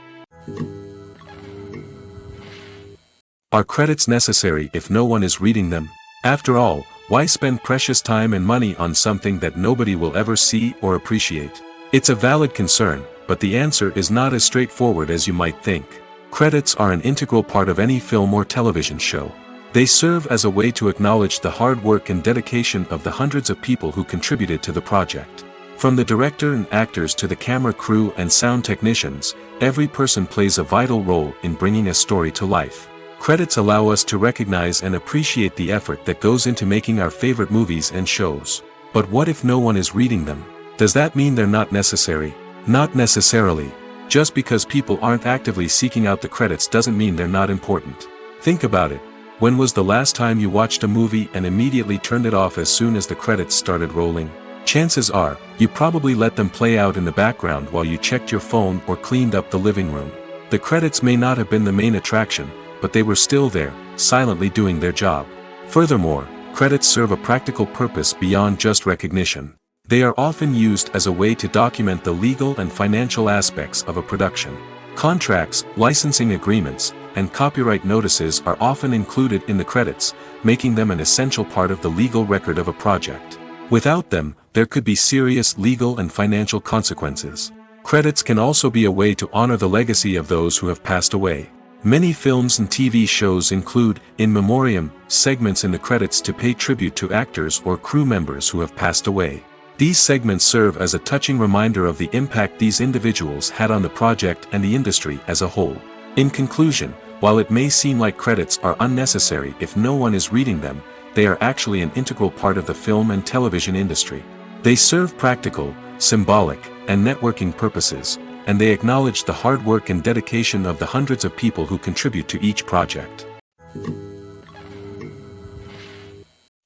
Speaker 1: Are credits necessary if no one is reading them? After all, why spend precious time and money on something that nobody will ever see or appreciate? It's a valid concern, but the answer is not as straightforward as you might think. Credits are an integral part of any film or television show. They serve as a way to acknowledge the hard work and dedication of the hundreds of people who contributed to the project. From the director and actors to the camera crew and sound technicians, every person plays a vital role in bringing a story to life. Credits allow us to recognize and appreciate the effort that goes into making our favorite movies and shows. But what if no one is reading them? Does that mean they're not necessary? Not necessarily. Just because people aren't actively seeking out the credits doesn't mean they're not important. Think about it. When was the last time you watched a movie and immediately turned it off as soon as the credits started rolling? Chances are, you probably let them play out in the background while you checked your phone or cleaned up the living room. The credits may not have been the main attraction, but they were still there, silently doing their job. Furthermore, credits serve a practical purpose beyond just recognition. They are often used as a way to document the legal and financial aspects of a production. Contracts, licensing agreements, and copyright notices are often included in the credits, making them an essential part of the legal record of a project. Without them, there could be serious legal and financial consequences. Credits can also be a way to honor the legacy of those who have passed away. Many films and TV shows include, in memoriam, segments in the credits to pay tribute to actors or crew members who have passed away. These segments serve as a touching reminder of the impact these individuals had on the project and the industry as a whole. In conclusion, while it may seem like credits are unnecessary if no one is reading them, they are actually an integral part of the film and television industry. They serve practical, symbolic, and networking purposes, and they acknowledge the hard work and dedication of the hundreds of people who contribute to each project.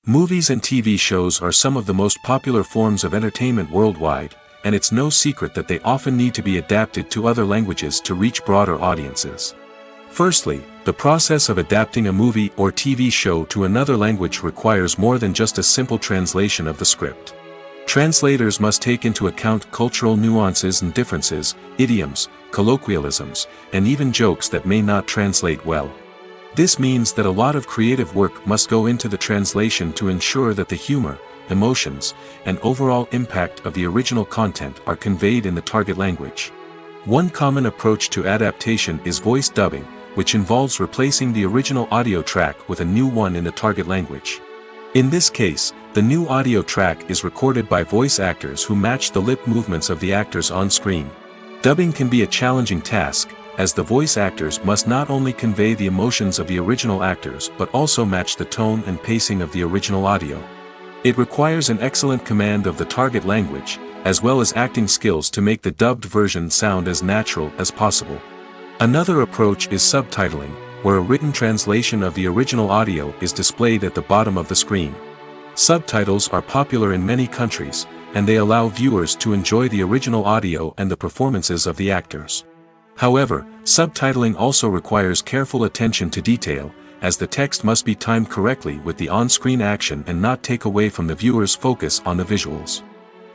Speaker 1: Movies and TV shows are some of the most popular forms of entertainment worldwide, and it's no secret that they often need to be adapted to other languages to reach broader audiences. Firstly, the process of adapting a movie or TV show to another language requires more than just a simple translation of the script. Translators must take into account cultural nuances and differences, idioms, colloquialisms, and even jokes that may not translate well. This means that a lot of creative work must go into the translation to ensure that the humor, emotions, and overall impact of the original content are conveyed in the target language. One common approach to adaptation is voice dubbing, which involves replacing the original audio track with a new one in the target language. In this case, the new audio track is recorded by voice actors who match the lip movements of the actors on screen. Dubbing can be a challenging task, as the voice actors must not only convey the emotions of the original actors but also match the tone and pacing of the original audio. It requires an excellent command of the target language, as well as acting skills to make the dubbed version sound as natural as possible. Another approach is subtitling, where a written translation of the original audio is displayed at the bottom of the screen. Subtitles are popular in many countries, and they allow viewers to enjoy the original audio and the performances of the actors. However, subtitling also requires careful attention to detail, as the text must be timed correctly with the on-screen action and not take away from the viewer's focus on the visuals.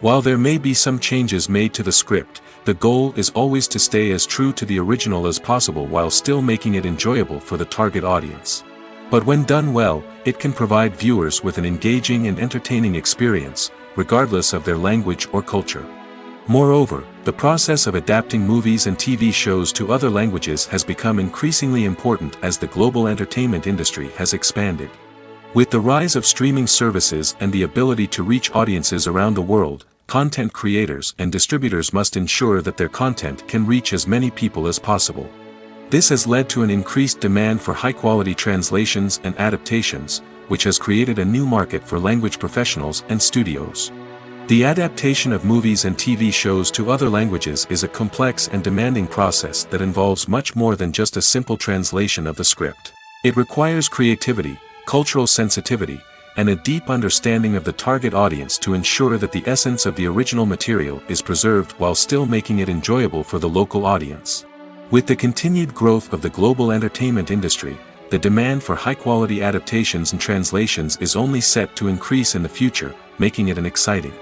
Speaker 1: While there may be some changes made to the script, the goal is always to stay as true to the original as possible while still making it enjoyable for the target audience. But when done well, it can provide viewers with an engaging and entertaining experience, regardless of their language or culture. Moreover, the process of adapting movies and TV shows to other languages has become increasingly important as the global entertainment industry has expanded. With the rise of streaming services and the ability to reach audiences around the world, content creators and distributors must ensure that their content can reach as many people as possible. This has led to an increased demand for high-quality translations and adaptations, which has created a new market for language professionals and studios. The adaptation of movies and TV shows to other languages is a complex and demanding process that involves much more than just a simple translation of the script. It requires creativity, cultural sensitivity, and a deep understanding of the target audience to ensure that the essence of the original material is preserved while still making it enjoyable for the local audience. With the continued growth of the global entertainment industry, the demand for high-quality adaptations and translations is only set to increase in the future, making it an exciting.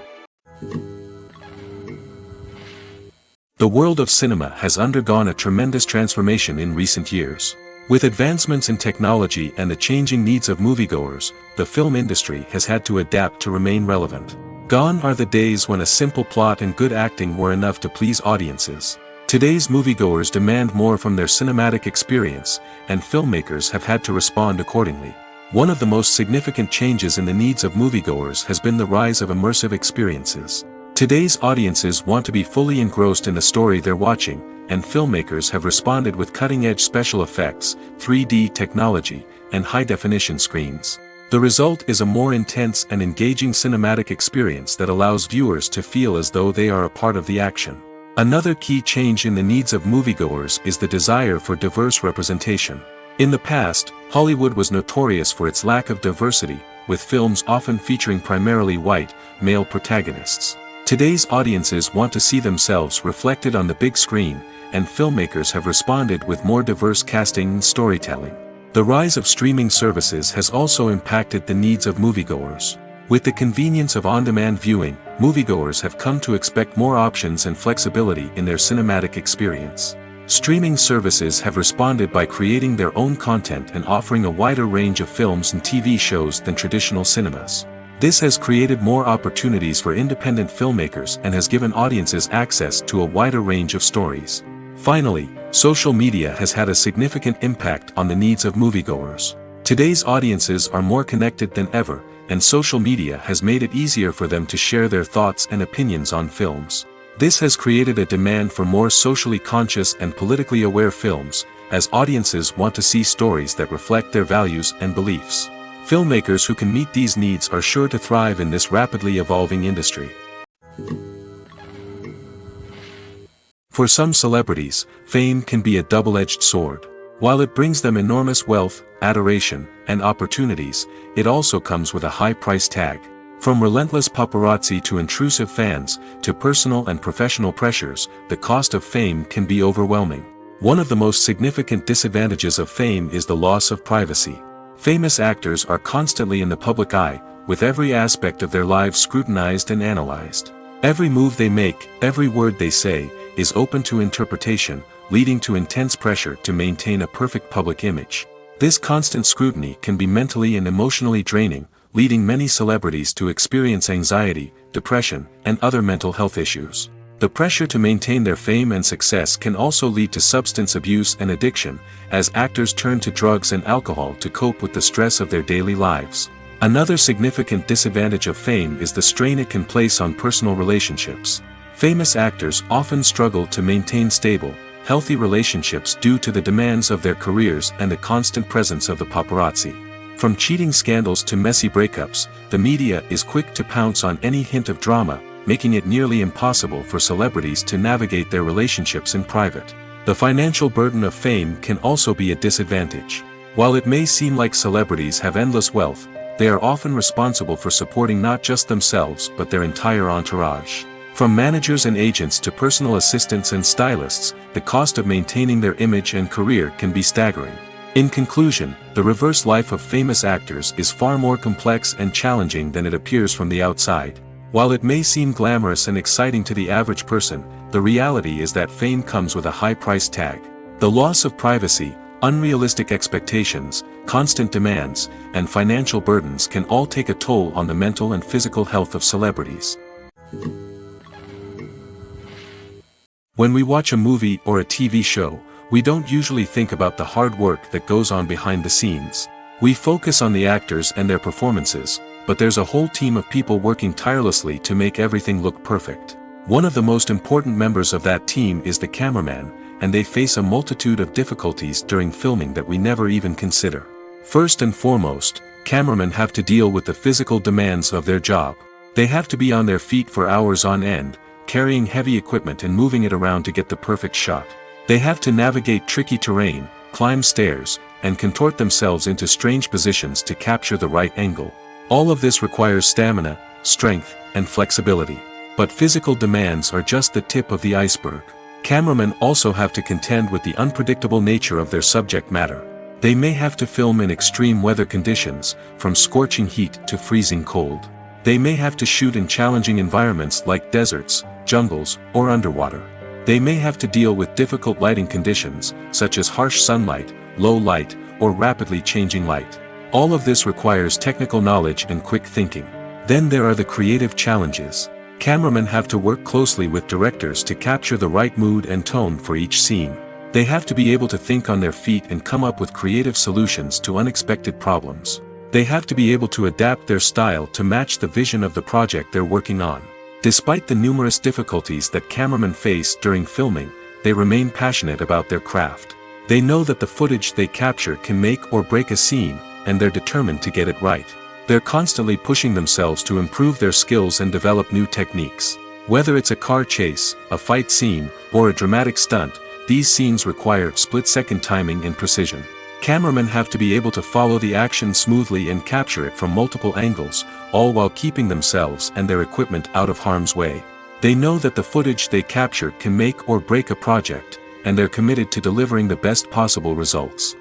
Speaker 1: The world of cinema has undergone a tremendous transformation in recent years. With advancements in technology and the changing needs of moviegoers, the film industry has had to adapt to remain relevant. Gone are the days when a simple plot and good acting were enough to please audiences. Today's moviegoers demand more from their cinematic experience, and filmmakers have had to respond accordingly. One of the most significant changes in the needs of moviegoers has been the rise of immersive experiences. Today's audiences want to be fully engrossed in the story they're watching, and filmmakers have responded with cutting-edge special effects, 3D technology, and high-definition screens. The result is a more intense and engaging cinematic experience that allows viewers to feel as though they are a part of the action. Another key change in the needs of moviegoers is the desire for diverse representation. In the past, Hollywood was notorious for its lack of diversity, with films often featuring primarily white, male protagonists. Today's audiences want to see themselves reflected on the big screen, and filmmakers have responded with more diverse casting and storytelling. The rise of streaming services has also impacted the needs of moviegoers. With the convenience of on-demand viewing, moviegoers have come to expect more options and flexibility in their cinematic experience. Streaming services have responded by creating their own content and offering a wider range of films and TV shows than traditional cinemas. This has created more opportunities for independent filmmakers and has given audiences access to a wider range of stories. Finally, social media has had a significant impact on the needs of moviegoers. Today's audiences are more connected than ever, and social media has made it easier for them to share their thoughts and opinions on films. This has created a demand for more socially conscious and politically aware films, as audiences want to see stories that reflect their values and beliefs. Filmmakers who can meet these needs are sure to thrive in this rapidly evolving industry. For some celebrities, fame can be a double-edged sword. While it brings them enormous wealth, adoration, and opportunities, it also comes with a high price tag. From relentless paparazzi to intrusive fans, to personal and professional pressures, the cost of fame can be overwhelming. One of the most significant disadvantages of fame is the loss of privacy. Famous actors are constantly in the public eye, with every aspect of their lives scrutinized and analyzed. Every move they make, every word they say, is open to interpretation, leading to intense pressure to maintain a perfect public image. This constant scrutiny can be mentally and emotionally draining, leading many celebrities to experience anxiety, depression, and other mental health issues. The pressure to maintain their fame and success can also lead to substance abuse and addiction, as actors turn to drugs and alcohol to cope with the stress of their daily lives. Another significant disadvantage of fame is the strain it can place on personal relationships. Famous actors often struggle to maintain stable, healthy relationships due to the demands of their careers and the constant presence of the paparazzi. From cheating scandals to messy breakups, the media is quick to pounce on any hint of drama, making it nearly impossible for celebrities to navigate their relationships in private. The financial burden of fame can also be a disadvantage. While it may seem like celebrities have endless wealth, they are often responsible for supporting not just themselves but their entire entourage. From managers and agents to personal assistants and stylists, the cost of maintaining their image and career can be staggering. In conclusion, the reverse life of famous actors is far more complex and challenging than it appears from the outside. While it may seem glamorous and exciting to the average person, the reality is that fame comes with a high price tag. The loss of privacy, unrealistic expectations, constant demands, and financial burdens can all take a toll on the mental and physical health of celebrities. When we watch a movie or a TV show, we don't usually think about the hard work that goes on behind the scenes. We focus on the actors and their performances, but there's a whole team of people working tirelessly to make everything look perfect. One of the most important members of that team is the cameraman, and they face a multitude of difficulties during filming that we never even consider. First and foremost, cameramen have to deal with the physical demands of their job. They have to be on their feet for hours on end, carrying heavy equipment and moving it around to get the perfect shot. They have to navigate tricky terrain, climb stairs, and contort themselves into strange positions to capture the right angle. All of this requires stamina, strength, and flexibility. But physical demands are just the tip of the iceberg. Cameramen also have to contend with the unpredictable nature of their subject matter. They may have to film in extreme weather conditions, from scorching heat to freezing cold. They may have to shoot in challenging environments like deserts, jungles, or underwater. They may have to deal with difficult lighting conditions, such as harsh sunlight, low light, or rapidly changing light. All of this requires technical knowledge and quick thinking. Then there are the creative challenges. Cameramen have to work closely with directors to capture the right mood and tone for each scene. They have to be able to think on their feet and come up with creative solutions to unexpected problems. They have to be able to adapt their style to match the vision of the project they're working on. Despite the numerous difficulties that cameramen face during filming, they remain passionate about their craft. They know that the footage they capture can make or break a scene, and they're determined to get it right. They're constantly pushing themselves to improve their skills and develop new techniques. Whether it's a car chase, a fight scene, or a dramatic stunt, these scenes require split-second timing and precision. Cameramen have to be able to follow the action smoothly and capture it from multiple angles, all while keeping themselves and their equipment out of harm's way. They know that the footage they capture can make or break a project, and they're committed to delivering the best possible results.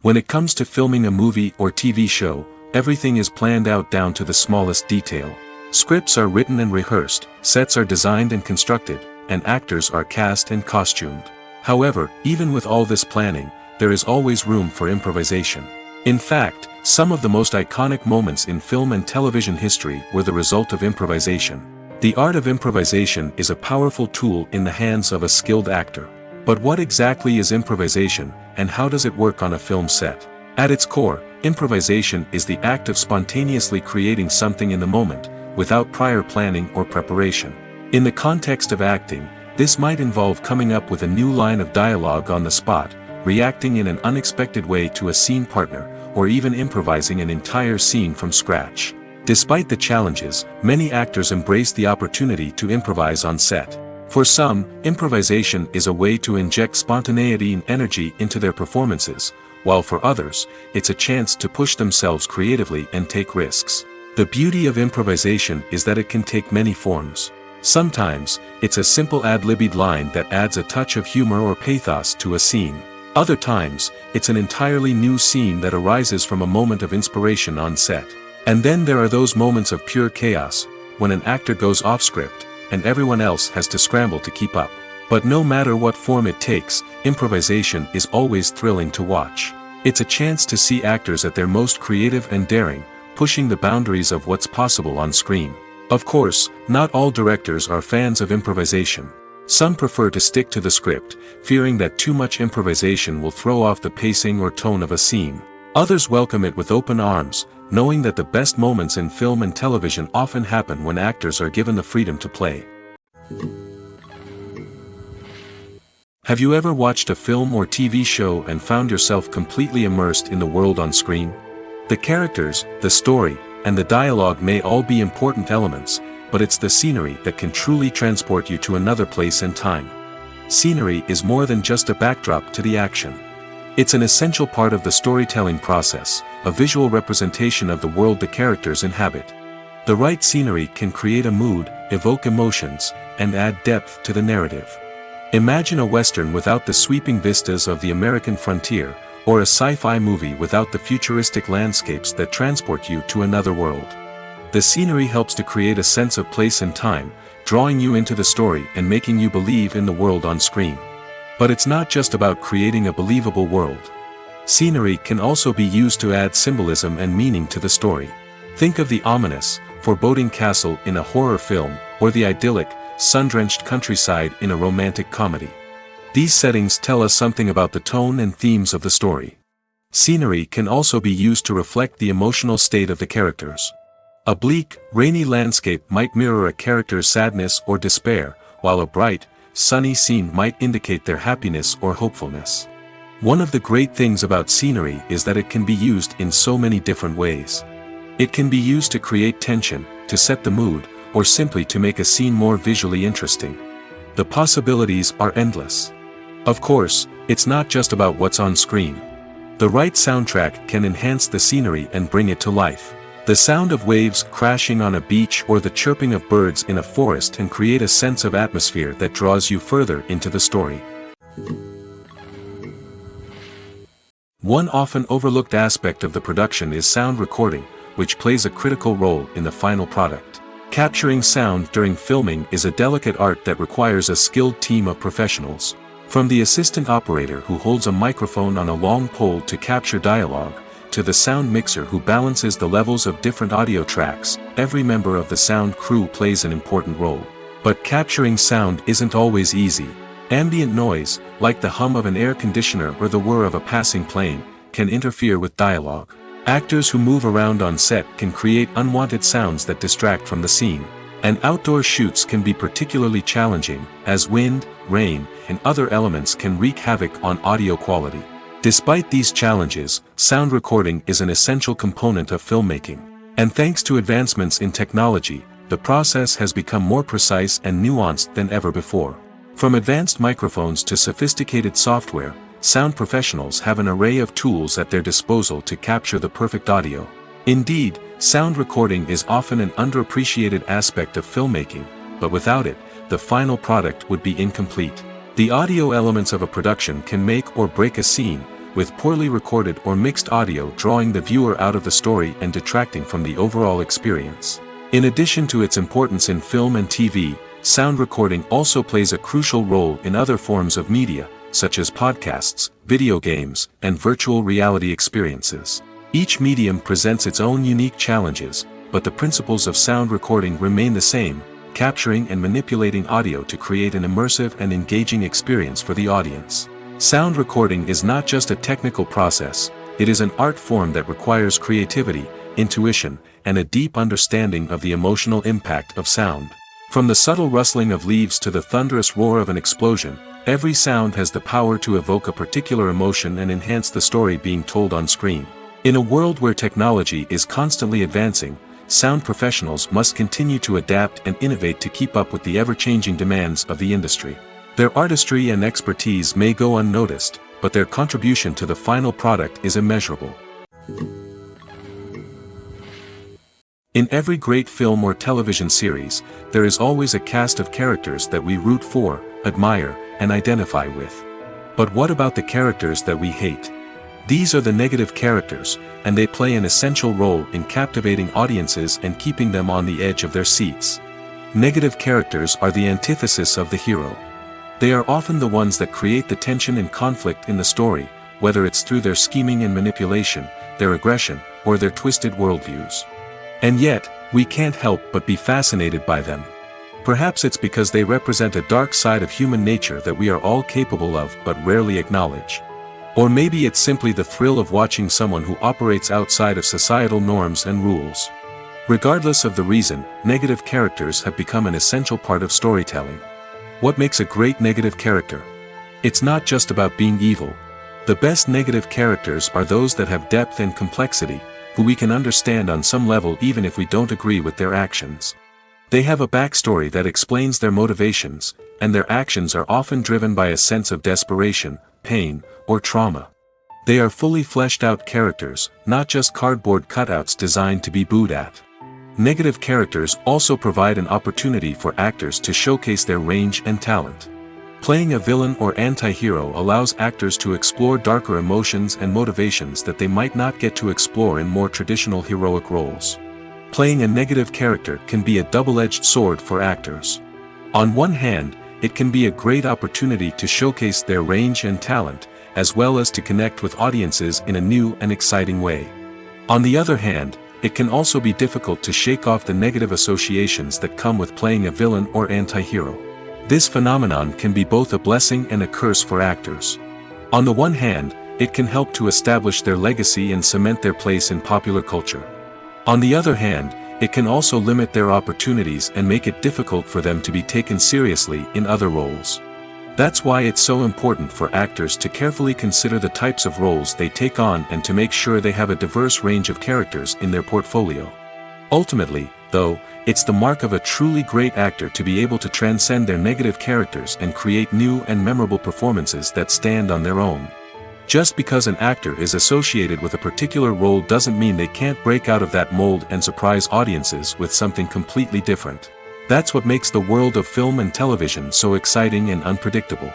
Speaker 1: When it comes to filming a movie or TV show, everything is planned out down to the smallest detail. Scripts are written and rehearsed, sets are designed and constructed, and actors are cast and costumed. However, even with all this planning, there is always room for improvisation. In fact, some of the most iconic moments in film and television history were the result of improvisation. The art of improvisation is a powerful tool in the hands of a skilled actor. But what exactly is improvisation, and how does it work on a film set? At its core, improvisation is the act of spontaneously creating something in the moment, without prior planning or preparation. In the context of acting, this might involve coming up with a new line of dialogue on the spot, reacting in an unexpected way to a scene partner, or even improvising an entire scene from scratch. Despite the challenges, many actors embrace the opportunity to improvise on set. For some, improvisation is a way to inject spontaneity and energy into their performances, while for others, it's a chance to push themselves creatively and take risks. The beauty of improvisation is that it can take many forms. Sometimes, it's a simple ad-libbed line that adds a touch of humor or pathos to a scene. Other times, it's an entirely new scene that arises from a moment of inspiration on set. And then there are those moments of pure chaos, when an actor goes off script, and everyone else has to scramble to keep up. But no matter what form it takes, improvisation is always thrilling to watch. It's a chance to see actors at their most creative and daring, pushing the boundaries of what's possible on screen. Of course, not all directors are fans of improvisation. Some prefer to stick to the script, fearing that too much improvisation will throw off the pacing or tone of a scene. Others welcome it with open arms, knowing that the best moments in film and television often happen when actors are given the freedom to play. Have you ever watched a film or TV show and found yourself completely immersed in the world on screen? The characters, the story, and the dialogue may all be important elements, but it's the scenery that can truly transport you to another place and time. Scenery is more than just a backdrop to the action. It's an essential part of the storytelling process, a visual representation of the world the characters inhabit. The right scenery can create a mood, evoke emotions, and add depth to the narrative. Imagine a Western without the sweeping vistas of the American frontier, or a sci-fi movie without the futuristic landscapes that transport you to another world. The scenery helps to create a sense of place and time, drawing you into the story and making you believe in the world on screen. But it's not just about creating a believable world. Scenery can also be used to add symbolism and meaning to the story. Think of the ominous, foreboding castle in a horror film, or the idyllic, sun-drenched countryside in a romantic comedy. These settings tell us something about the tone and themes of the story. Scenery can also be used to reflect the emotional state of the characters. A bleak, rainy landscape might mirror a character's sadness or despair, while a bright, sunny scene might indicate their happiness or hopefulness. One of the great things about scenery is that it can be used in so many different ways. It can be used to create tension, to set the mood, or simply to make a scene more visually interesting. The possibilities are endless. Of course, it's not just about what's on screen. The right soundtrack can enhance the scenery and bring it to life. The sound of waves crashing on a beach or the chirping of birds in a forest can create a sense of atmosphere that draws you further into the story. One often overlooked aspect of the production is sound recording, which plays a critical role in the final product. Capturing sound during filming is a delicate art that requires a skilled team of professionals. From the assistant operator who holds a microphone on a long pole to capture dialogue, to the sound mixer who balances the levels of different audio tracks, every member of the sound crew plays an important role. But capturing sound isn't always easy. Ambient noise, like the hum of an air conditioner or the whir of a passing plane, can interfere with dialogue. Actors who move around on set can create unwanted sounds that distract from the scene. And outdoor shoots can be particularly challenging, as wind, rain, and other elements can wreak havoc on audio quality. Despite these challenges, sound recording is an essential component of filmmaking. And thanks to advancements in technology, the process has become more precise and nuanced than ever before. From advanced microphones to sophisticated software, sound professionals have an array of tools at their disposal to capture the perfect audio. Indeed, sound recording is often an underappreciated aspect of filmmaking, but without it, the final product would be incomplete. The audio elements of a production can make or break a scene, with poorly recorded or mixed audio drawing the viewer out of the story and detracting from the overall experience. In addition to its importance in film and TV, sound recording also plays a crucial role in other forms of media, such as podcasts, video games, and virtual reality experiences. Each medium presents its own unique challenges, but the principles of sound recording remain the same, capturing and manipulating audio to create an immersive and engaging experience for the audience. Sound recording is not just a technical process, it is an art form that requires creativity, intuition, and a deep understanding of the emotional impact of sound. From the subtle rustling of leaves to the thunderous roar of an explosion, every sound has the power to evoke a particular emotion and enhance the story being told on screen. In a world where technology is constantly advancing, sound professionals must continue to adapt and innovate to keep up with the ever-changing demands of the industry. Their artistry and expertise may go unnoticed, but their contribution to the final product is immeasurable. In every great film or television series, there is always a cast of characters that we root for, admire, and identify with. But what about the characters that we hate? These are the negative characters, and they play an essential role in captivating audiences and keeping them on the edge of their seats. Negative characters are the antithesis of the hero. They are often the ones that create the tension and conflict in the story, whether it's through their scheming and manipulation, their aggression, or their twisted worldviews. And yet, we can't help but be fascinated by them. Perhaps it's because they represent a dark side of human nature that we are all capable of but rarely acknowledge. Or maybe it's simply the thrill of watching someone who operates outside of societal norms and rules. Regardless of the reason, negative characters have become an essential part of storytelling. What makes a great negative character? It's not just about being evil. The best negative characters are those that have depth and complexity, who we can understand on some level even if we don't agree with their actions. They have a backstory that explains their motivations, and their actions are often driven by a sense of desperation, pain, or trauma. They are fully fleshed out characters, not just cardboard cutouts designed to be booed at. Negative characters also provide an opportunity for actors to showcase their range and talent. Playing a villain or anti-hero allows actors to explore darker emotions and motivations that they might not get to explore in more traditional heroic roles. Playing a negative character can be a double-edged sword for actors. On one hand, it can be a great opportunity to showcase their range and talent, as well as to connect with audiences in a new and exciting way. On the other hand, it can also be difficult to shake off the negative associations that come with playing a villain or anti-hero. This phenomenon can be both a blessing and a curse for actors. On the one hand, it can help to establish their legacy and cement their place in popular culture. On the other hand, it can also limit their opportunities and make it difficult for them to be taken seriously in other roles. That's why it's so important for actors to carefully consider the types of roles they take on and to make sure they have a diverse range of characters in their portfolio. Ultimately, though, it's the mark of a truly great actor to be able to transcend their negative characters and create new and memorable performances that stand on their own. Just because an actor is associated with a particular role doesn't mean they can't break out of that mold and surprise audiences with something completely different. That's what makes the world of film and television so exciting and unpredictable.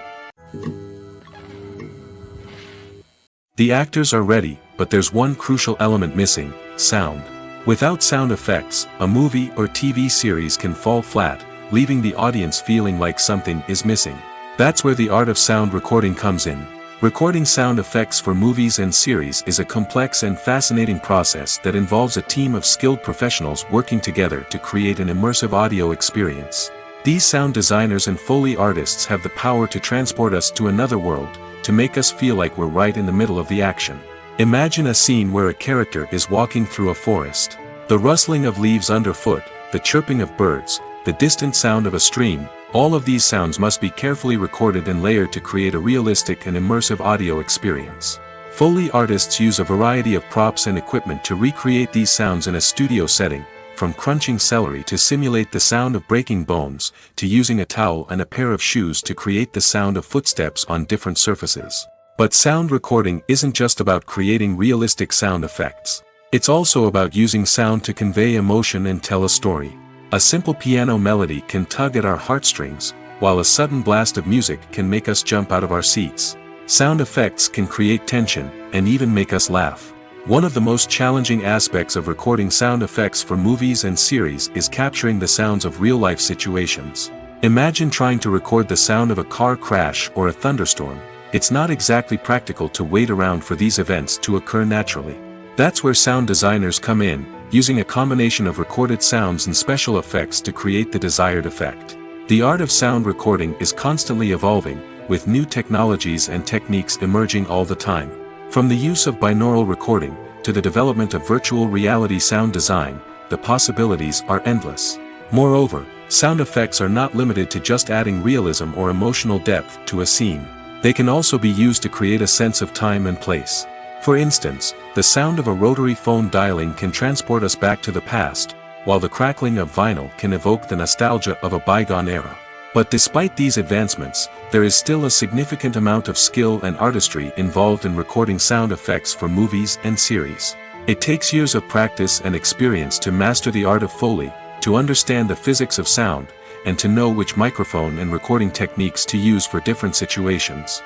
Speaker 1: The actors are ready, but there's one crucial element missing: sound. Without sound effects, a movie or TV series can fall flat, leaving the audience feeling like something is missing. That's where the art of sound recording comes in. Recording sound effects for movies and series is a complex and fascinating process that involves a team of skilled professionals working together to create an immersive audio experience. These sound designers and Foley artists have the power to transport us to another world, to make us feel like we're right in the middle of the action. Imagine a scene where a character is walking through a forest. The rustling of leaves underfoot, the chirping of birds, the distant sound of a stream, all of these sounds must be carefully recorded and layered to create a realistic and immersive audio experience. Foley artists use a variety of props and equipment to recreate these sounds in a studio setting, from crunching celery to simulate the sound of breaking bones, to using a towel and a pair of shoes to create the sound of footsteps on different surfaces. But sound recording isn't just about creating realistic sound effects. It's also about using sound to convey emotion and tell a story. A simple piano melody can tug at our heartstrings, while a sudden blast of music can make us jump out of our seats. Sound effects can create tension, and even make us laugh. One of the most challenging aspects of recording sound effects for movies and series is capturing the sounds of real-life situations. Imagine trying to record the sound of a car crash or a thunderstorm. It's not exactly practical to wait around for these events to occur naturally. That's where sound designers come in, using a combination of recorded sounds and special effects to create the desired effect. The art of sound recording is constantly evolving, with new technologies and techniques emerging all the time. From the use of binaural recording, to the development of virtual reality sound design, the possibilities are endless. Moreover, sound effects are not limited to just adding realism or emotional depth to a scene. They can also be used to create a sense of time and place. For instance, the sound of a rotary phone dialing can transport us back to the past, while the crackling of vinyl can evoke the nostalgia of a bygone era. But despite these advancements, there is still a significant amount of skill and artistry involved in recording sound effects for movies and series. It takes years of practice and experience to master the art of Foley, to understand the physics of sound, and to know which microphone and recording techniques to use for different situations.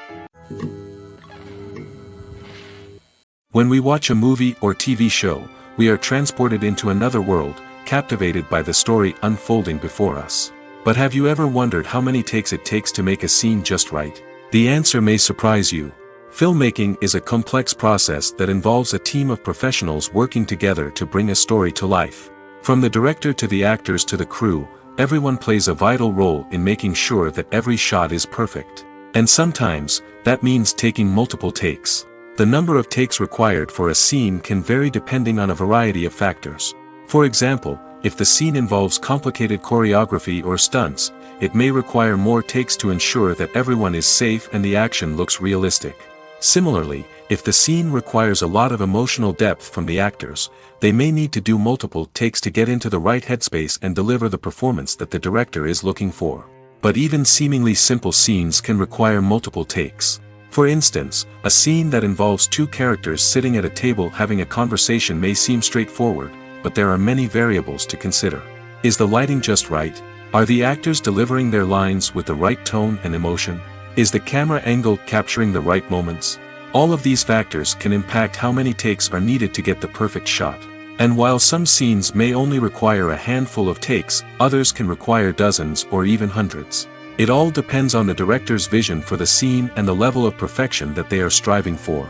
Speaker 1: When we watch a movie or TV show, we are transported into another world, captivated by the story unfolding before us. But have you ever wondered how many takes it takes to make a scene just right? The answer may surprise you. Filmmaking is a complex process that involves a team of professionals working together to bring a story to life. From the director to the actors to the crew, everyone plays a vital role in making sure that every shot is perfect. And sometimes, that means taking multiple takes. The number of takes required for a scene can vary depending on a variety of factors. For example, if the scene involves complicated choreography or stunts, it may require more takes to ensure that everyone is safe and the action looks realistic. Similarly, if the scene requires a lot of emotional depth from the actors, they may need to do multiple takes to get into the right headspace and deliver the performance that the director is looking for. But even seemingly simple scenes can require multiple takes. For instance, a scene that involves two characters sitting at a table having a conversation may seem straightforward, but there are many variables to consider. Is the lighting just right? Are the actors delivering their lines with the right tone and emotion? Is the camera angle capturing the right moments? All of these factors can impact how many takes are needed to get the perfect shot. And while some scenes may only require a handful of takes, others can require dozens or even hundreds. It all depends on the director's vision for the scene and the level of perfection that they are striving for.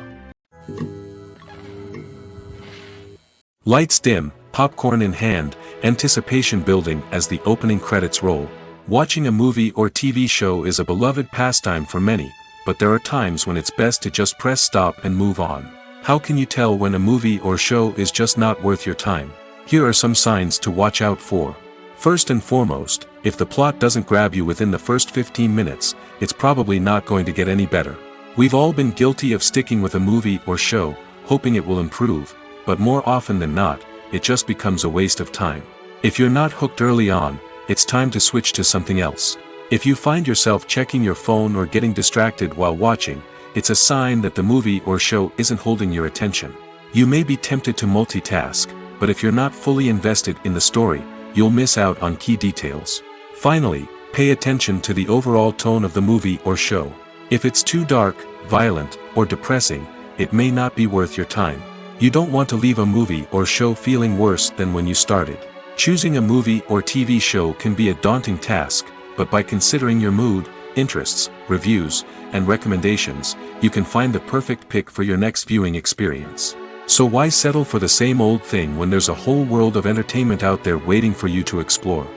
Speaker 1: Lights dim, popcorn in hand, anticipation building as the opening credits roll. Watching a movie or TV show is a beloved pastime for many, but there are times when it's best to just press stop and move on. How can you tell when a movie or show is just not worth your time? Here are some signs to watch out for. First and foremost, if the plot doesn't grab you within the first 15 minutes, it's probably not going to get any better. We've all been guilty of sticking with a movie or show, hoping it will improve, but more often than not, it just becomes a waste of time. If you're not hooked early on, it's time to switch to something else. If you find yourself checking your phone or getting distracted while watching, it's a sign that the movie or show isn't holding your attention. You may be tempted to multitask, but if you're not fully invested in the story, you'll miss out on key details. Finally, pay attention to the overall tone of the movie or show. If it's too dark, violent, or depressing, it may not be worth your time. You don't want to leave a movie or show feeling worse than when you started. Choosing a movie or TV show can be a daunting task, but by considering your mood, interests, reviews, and recommendations, you can find the perfect pick for your next viewing experience. So why settle for the same old thing when there's a whole world of entertainment out there waiting for you to explore?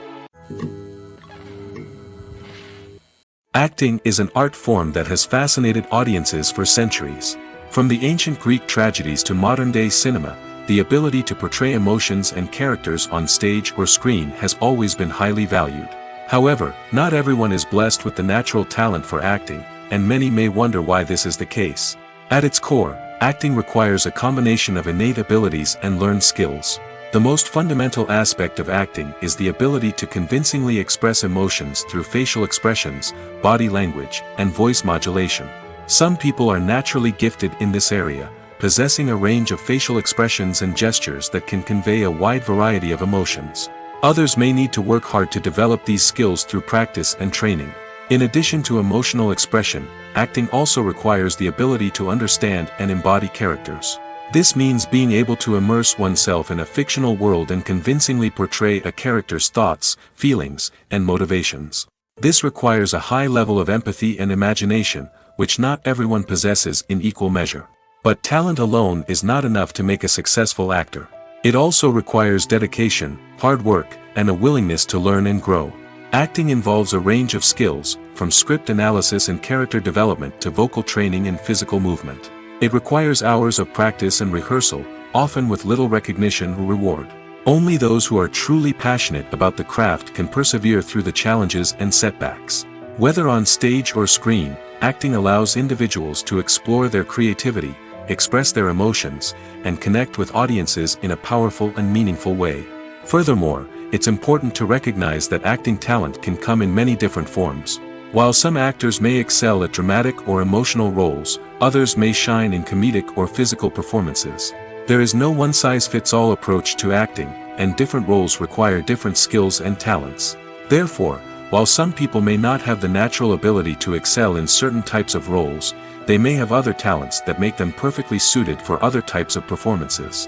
Speaker 1: Acting is an art form that has fascinated audiences for centuries. From the ancient Greek tragedies to modern-day cinema, the ability to portray emotions and characters on stage or screen has always been highly valued. However, not everyone is blessed with the natural talent for acting, and many may wonder why this is the case. At its core, acting requires a combination of innate abilities and learned skills. The most fundamental aspect of acting is the ability to convincingly express emotions through facial expressions, body language, and voice modulation. Some people are naturally gifted in this area, possessing a range of facial expressions and gestures that can convey a wide variety of emotions. Others may need to work hard to develop these skills through practice and training. In addition to emotional expression, acting also requires the ability to understand and embody characters. This means being able to immerse oneself in a fictional world and convincingly portray a character's thoughts, feelings, and motivations. This requires a high level of empathy and imagination, which not everyone possesses in equal measure. But talent alone is not enough to make a successful actor. It also requires dedication, hard work, and a willingness to learn and grow. Acting involves a range of skills, from script analysis and character development to vocal training and physical movement. It requires hours of practice and rehearsal, often with little recognition or reward. Only those who are truly passionate about the craft can persevere through the challenges and setbacks. Whether on stage or screen, acting allows individuals to explore their creativity, express their emotions, and connect with audiences in a powerful and meaningful way. Furthermore, it's important to recognize that acting talent can come in many different forms. While some actors may excel at dramatic or emotional roles, others may shine in comedic or physical performances. There is no one-size-fits-all approach to acting, and different roles require different skills and talents. Therefore, while some people may not have the natural ability to excel in certain types of roles, they may have other talents that make them perfectly suited for other types of performances.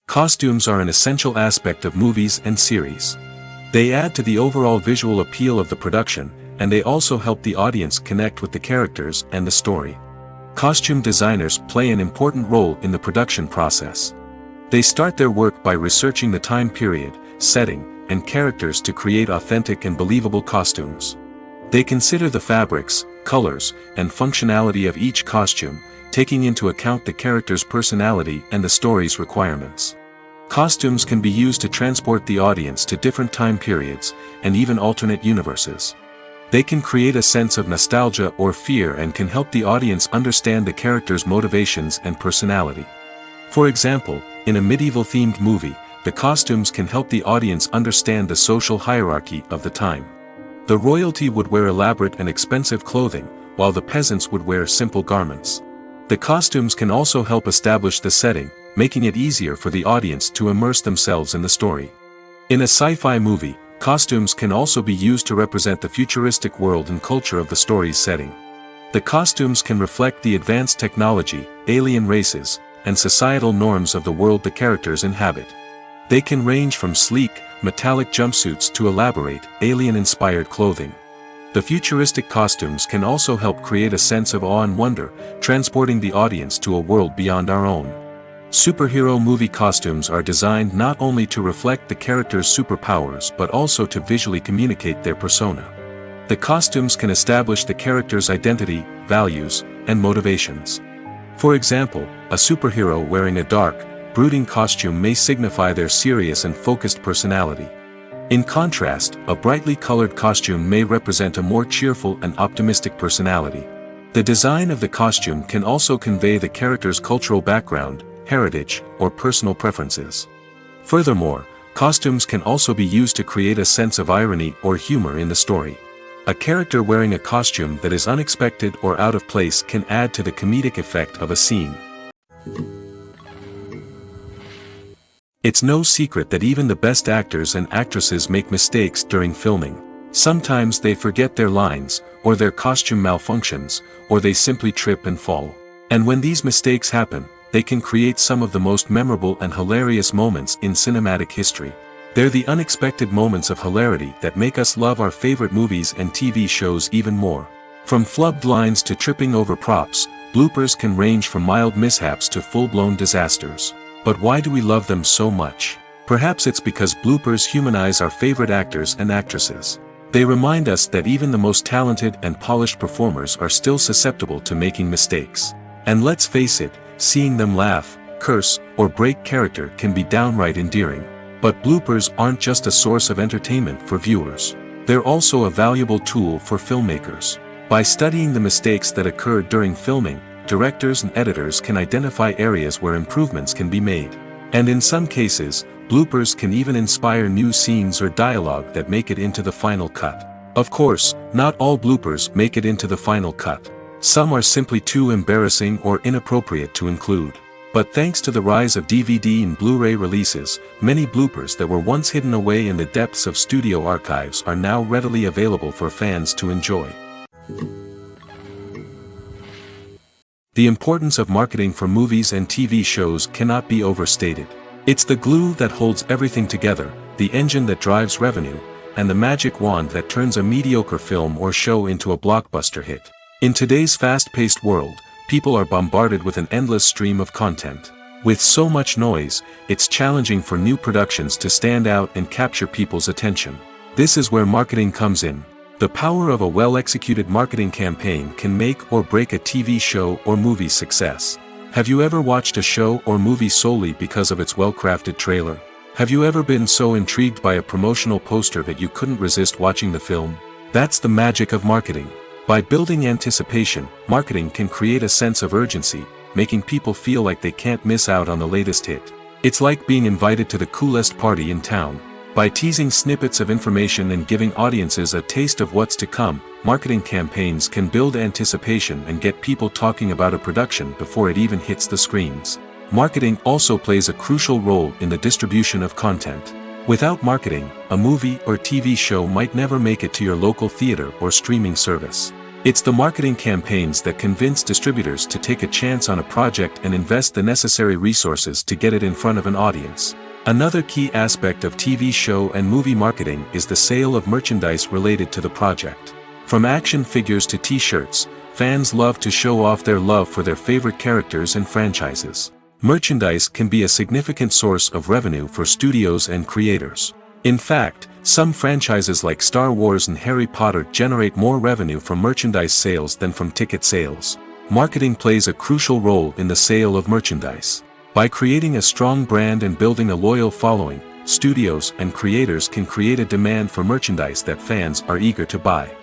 Speaker 1: Costumes are an essential aspect of movies and series. They add to the overall visual appeal of the production, and they also help the audience connect with the characters and the story. Costume designers play an important role in the production process. They start their work by researching the time period, setting, and characters to create authentic and believable costumes. They consider the fabrics, colors, and functionality of each costume, taking into account the character's personality and the story's requirements. Costumes can be used to transport the audience to different time periods, and even alternate universes. They can create a sense of nostalgia or fear and can help the audience understand the character's motivations and personality. For example, in a medieval-themed movie, the costumes can help the audience understand the social hierarchy of the time. The royalty would wear elaborate and expensive clothing, while the peasants would wear simple garments. The costumes can also help establish the setting, making it easier for the audience to immerse themselves in the story. In a sci-fi movie, costumes can also be used to represent the futuristic world and culture of the story's setting. The costumes can reflect the advanced technology, alien races, and societal norms of the world the characters inhabit. They can range from sleek, metallic jumpsuits to elaborate, alien-inspired clothing. The futuristic costumes can also help create a sense of awe and wonder, transporting the audience to a world beyond our own. Superhero movie costumes are designed not only to reflect the character's superpowers but also to visually communicate their persona. The costumes can establish the character's identity, values, and motivations. For example, a superhero wearing a dark, brooding costume may signify their serious and focused personality. In contrast, a brightly colored costume may represent a more cheerful and optimistic personality. The design of the costume can also convey the character's cultural background, heritage, or personal preferences. Furthermore, costumes can also be used to create a sense of irony or humor in the story. A character wearing a costume that is unexpected or out of place can add to the comedic effect of a scene. It's no secret that even the best actors and actresses make mistakes during filming. Sometimes they forget their lines, or their costume malfunctions, or they simply trip and fall. And when these mistakes happen, they can create some of the most memorable and hilarious moments in cinematic history. They're the unexpected moments of hilarity that make us love our favorite movies and TV shows even more. From flubbed lines to tripping over props, bloopers can range from mild mishaps to full-blown disasters. But why do we love them so much? Perhaps it's because bloopers humanize our favorite actors and actresses. They remind us that even the most talented and polished performers are still susceptible to making mistakes. And let's face it, seeing them laugh, curse, or break character can be downright endearing. But bloopers aren't just a source of entertainment for viewers. They're also a valuable tool for filmmakers. By studying the mistakes that occurred during filming, directors and editors can identify areas where improvements can be made. And in some cases, bloopers can even inspire new scenes or dialogue that make it into the final cut. Of course, not all bloopers make it into the final cut. Some are simply too embarrassing or inappropriate to include. But thanks to the rise of DVD and Blu-ray releases, many bloopers that were once hidden away in the depths of studio archives are now readily available for fans to enjoy. The importance of marketing for movies and TV shows cannot be overstated. It's the glue that holds everything together, the engine that drives revenue, and the magic wand that turns a mediocre film or show into a blockbuster hit. In today's fast-paced world, people are bombarded with an endless stream of content. With so much noise, it's challenging for new productions to stand out and capture people's attention. This is where marketing comes in. The power of a well-executed marketing campaign can make or break a TV show or movie's success. Have you ever watched a show or movie solely because of its well-crafted trailer? Have you ever been so intrigued by a promotional poster that you couldn't resist watching the film? That's the magic of marketing. By building anticipation, marketing can create a sense of urgency, making people feel like they can't miss out on the latest hit. It's like being invited to the coolest party in town. By teasing snippets of information and giving audiences a taste of what's to come, marketing campaigns can build anticipation and get people talking about a production before it even hits the screens. Marketing also plays a crucial role in the distribution of content. Without marketing, a movie or TV show might never make it to your local theater or streaming service. It's the marketing campaigns that convince distributors to take a chance on a project and invest the necessary resources to get it in front of an audience. Another key aspect of TV show and movie marketing is the sale of merchandise related to the project. From action figures to t-shirts, fans love to show off their love for their favorite characters and franchises. Merchandise can be a significant source of revenue for studios and creators. In fact, some franchises like Star Wars and Harry Potter generate more revenue from merchandise sales than from ticket sales. Marketing plays a crucial role in the sale of merchandise. By creating a strong brand and building a loyal following, studios and creators can create a demand for merchandise that fans are eager to buy.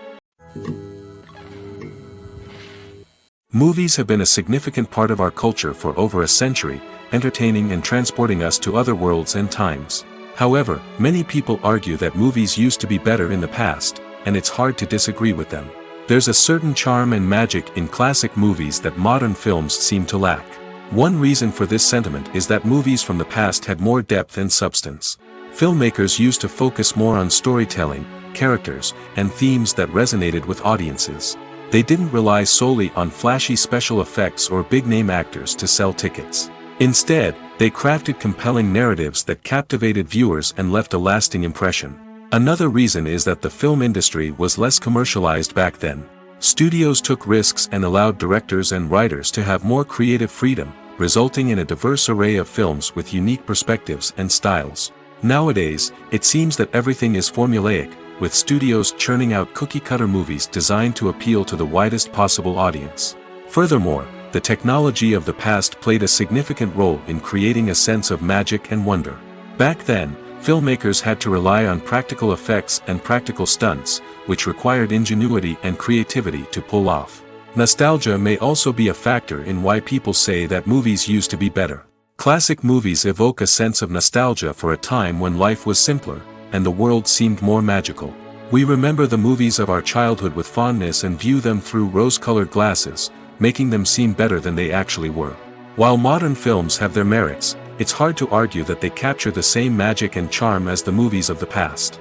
Speaker 1: Movies have been a significant part of our culture for over a century, entertaining and transporting us to other worlds and times. However, many people argue that movies used to be better in the past, and it's hard to disagree with them. There's a certain charm and magic in classic movies that modern films seem to lack. One reason for this sentiment is that movies from the past had more depth and substance. Filmmakers used to focus more on storytelling, characters, and themes that resonated with audiences. They didn't rely solely on flashy special effects or big-name actors to sell tickets. Instead, they crafted compelling narratives that captivated viewers and left a lasting impression. Another reason is that the film industry was less commercialized back then. Studios took risks and allowed directors and writers to have more creative freedom, resulting in a diverse array of films with unique perspectives and styles. Nowadays, it seems that everything is formulaic, with studios churning out cookie-cutter movies designed to appeal to the widest possible audience. Furthermore, the technology of the past played a significant role in creating a sense of magic and wonder. Back then, filmmakers had to rely on practical effects and practical stunts, which required ingenuity and creativity to pull off. Nostalgia may also be a factor in why people say that movies used to be better. Classic movies evoke a sense of nostalgia for a time when life was simpler, and the world seemed more magical. We remember the movies of our childhood with fondness and view them through rose-colored glasses, making them seem better than they actually were. While modern films have their merits, it's hard to argue that they capture the same magic and charm as the movies of the past.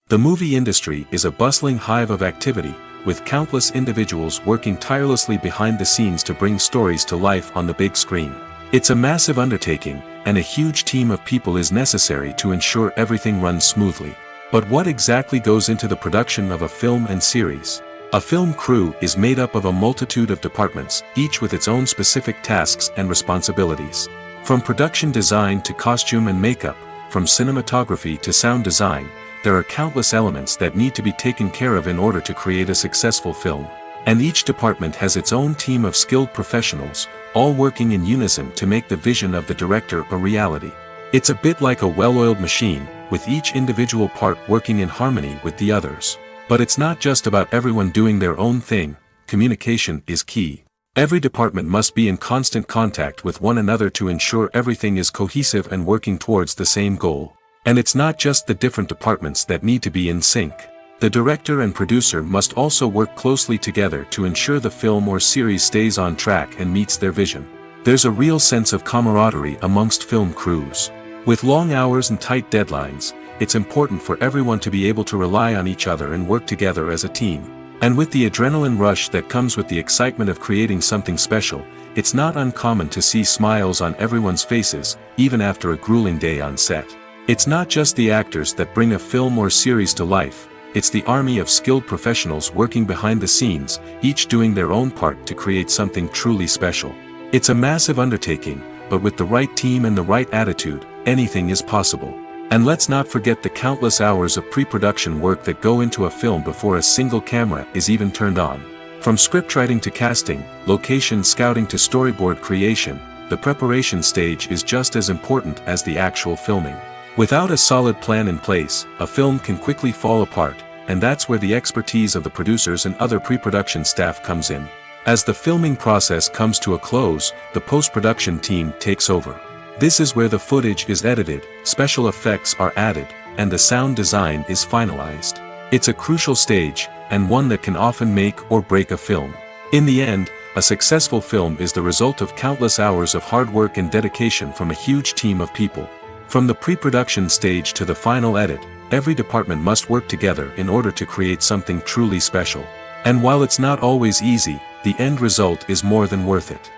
Speaker 1: The movie industry is a bustling hive of activity, with countless individuals working tirelessly behind the scenes to bring stories to life on the big screen. It's a massive undertaking, and a huge team of people is necessary to ensure everything runs smoothly. But what exactly goes into the production of a film and series? A film crew is made up of a multitude of departments, each with its own specific tasks and responsibilities. From production design to costume and makeup, from cinematography to sound design, there are countless elements that need to be taken care of in order to create a successful film. And each department has its own team of skilled professionals, all working in unison to make the vision of the director a reality. It's a bit like a well-oiled machine, with each individual part working in harmony with the others. But it's not just about everyone doing their own thing. Communication is key. Every department must be in constant contact with one another to ensure everything is cohesive and working towards the same goal. And it's not just the different departments that need to be in sync. The director and producer must also work closely together to ensure the film or series stays on track and meets their vision. There's a real sense of camaraderie amongst film crews. With long hours and tight deadlines, it's important for everyone to be able to rely on each other and work together as a team. And with the adrenaline rush that comes with the excitement of creating something special, it's not uncommon to see smiles on everyone's faces, even after a grueling day on set. It's not just the actors that bring a film or series to life, it's the army of skilled professionals working behind the scenes, each doing their own part to create something truly special. It's a massive undertaking, but with the right team and the right attitude, anything is possible. And let's not forget the countless hours of pre-production work that go into a film before a single camera is even turned on. From scriptwriting to casting, location scouting to storyboard creation, the preparation stage is just as important as the actual filming. Without a solid plan in place, a film can quickly fall apart, and that's where the expertise of the producers and other pre-production staff comes in. As the filming process comes to a close, the post-production team takes over. This is where the footage is edited, special effects are added, and the sound design is finalized. It's a crucial stage, and one that can often make or break a film. In the end, a successful film is the result of countless hours of hard work and dedication from a huge team of people. From the pre-production stage to the final edit, every department must work together in order to create something truly special. And while it's not always easy, the end result is more than worth it.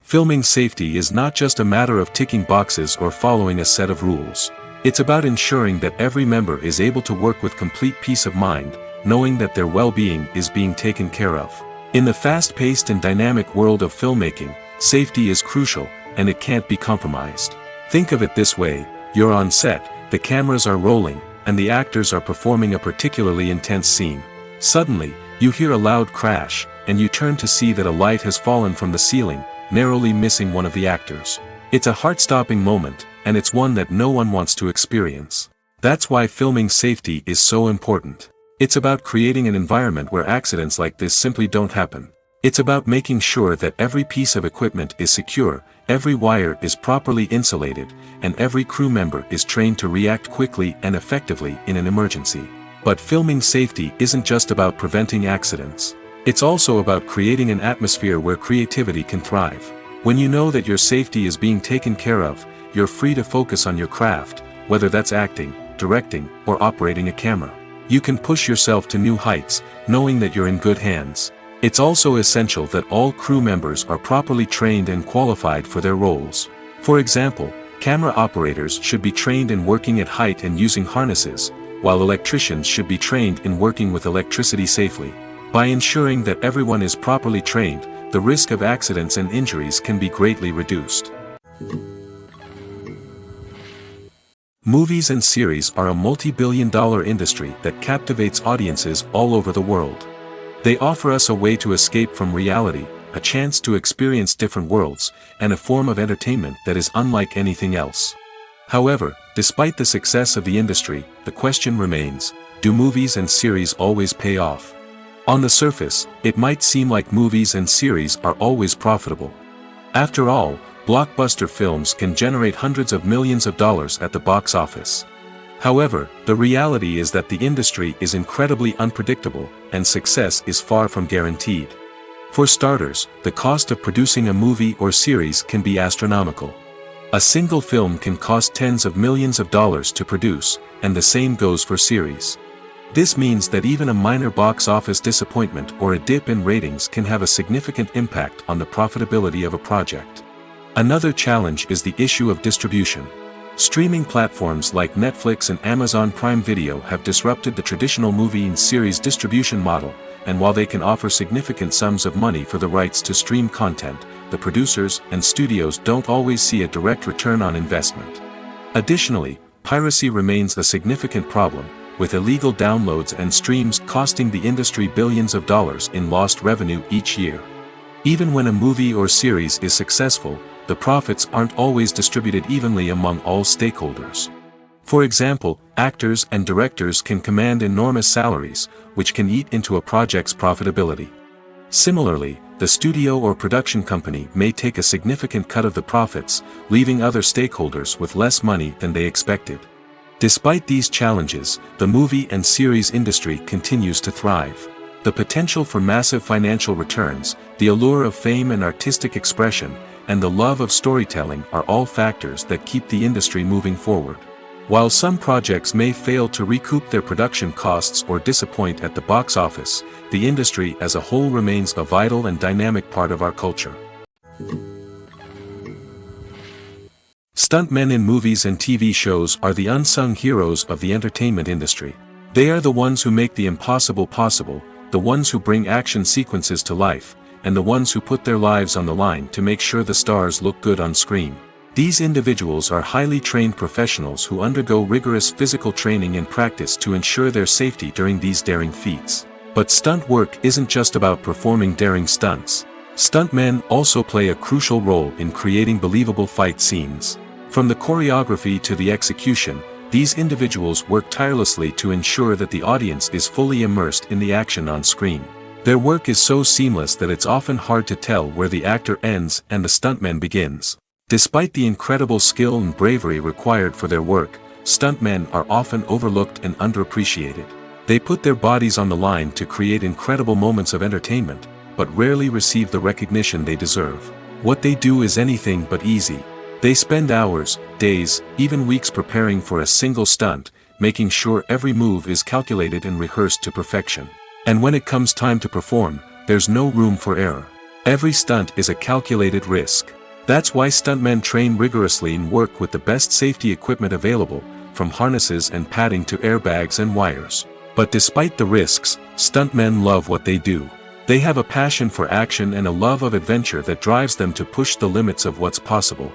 Speaker 1: Filming safety is not just a matter of ticking boxes or following a set of rules. It's about ensuring that every member is able to work with complete peace of mind, knowing that their well-being is being taken care of. In the fast-paced and dynamic world of filmmaking, safety is crucial, and it can't be compromised. Think of it this way: you're on set, the cameras are rolling, and the actors are performing a particularly intense scene. Suddenly, you hear a loud crash, and you turn to see that a light has fallen from the ceiling, narrowly missing one of the actors. It's a heart-stopping moment, and it's one that no one wants to experience. That's why filming safety is so important. It's about creating an environment where accidents like this simply don't happen. It's about making sure that every piece of equipment is secure, every wire is properly insulated, and every crew member is trained to react quickly and effectively in an emergency. But filming safety isn't just about preventing accidents. It's also about creating an atmosphere where creativity can thrive. When you know that your safety is being taken care of, you're free to focus on your craft, whether that's acting, directing, or operating a camera. You can push yourself to new heights, knowing that you're in good hands. It's also essential that all crew members are properly trained and qualified for their roles. For example, camera operators should be trained in working at height and using harnesses, while electricians should be trained in working with electricity safely. By ensuring that everyone is properly trained, the risk of accidents and injuries can be greatly reduced. Movies and series are a multi-billion-dollar industry that captivates audiences all over the world. They offer us a way to escape from reality, a chance to experience different worlds, and a form of entertainment that is unlike anything else. However, despite the success of the industry, the question remains: do movies and series always pay off? On the surface, it might seem like movies and series are always profitable. After all, blockbuster films can generate hundreds of millions of dollars at the box office. However, the reality is that the industry is incredibly unpredictable, and success is far from guaranteed. For starters, the cost of producing a movie or series can be astronomical. A single film can cost tens of millions of dollars to produce, and the same goes for series. This means that even a minor box office disappointment or a dip in ratings can have a significant impact on the profitability of a project. Another challenge is the issue of distribution. Streaming platforms like Netflix and Amazon Prime Video have disrupted the traditional movie and series distribution model, and while they can offer significant sums of money for the rights to stream content, the producers and studios don't always see a direct return on investment. Additionally, piracy remains a significant problem, with illegal downloads and streams costing the industry billions of dollars in lost revenue each year. Even when a movie or series is successful, the profits aren't always distributed evenly among all stakeholders. For example, actors and directors can command enormous salaries, which can eat into a project's profitability. Similarly, the studio or production company may take a significant cut of the profits, leaving other stakeholders with less money than they expected. Despite these challenges, the movie and series industry continues to thrive. The potential for massive financial returns, the allure of fame and artistic expression, and the love of storytelling are all factors that keep the industry moving forward. While some projects may fail to recoup their production costs or disappoint at the box office, the industry as a whole remains a vital and dynamic part of our culture. Stuntmen in movies and TV shows are the unsung heroes of the entertainment industry. They are the ones who make the impossible possible, the ones who bring action sequences to life, and the ones who put their lives on the line to make sure the stars look good on screen. These individuals are highly trained professionals who undergo rigorous physical training and practice to ensure their safety during these daring feats. But stunt work isn't just about performing daring stunts. Stuntmen also play a crucial role in creating believable fight scenes. From the choreography to the execution, these individuals work tirelessly to ensure that the audience is fully immersed in the action on screen. Their work is so seamless that it's often hard to tell where the actor ends and the stuntman begins. Despite the incredible skill and bravery required for their work, stuntmen are often overlooked and underappreciated. They put their bodies on the line to create incredible moments of entertainment, but rarely receive the recognition they deserve. What they do is anything but easy. They spend hours, days, even weeks preparing for a single stunt, making sure every move is calculated and rehearsed to perfection. And when it comes time to perform, there's no room for error. Every stunt is a calculated risk. That's why stuntmen train rigorously and work with the best safety equipment available, from harnesses and padding to airbags and wires. But despite the risks, stuntmen love what they do. They have a passion for action and a love of adventure that drives them to push the limits of what's possible.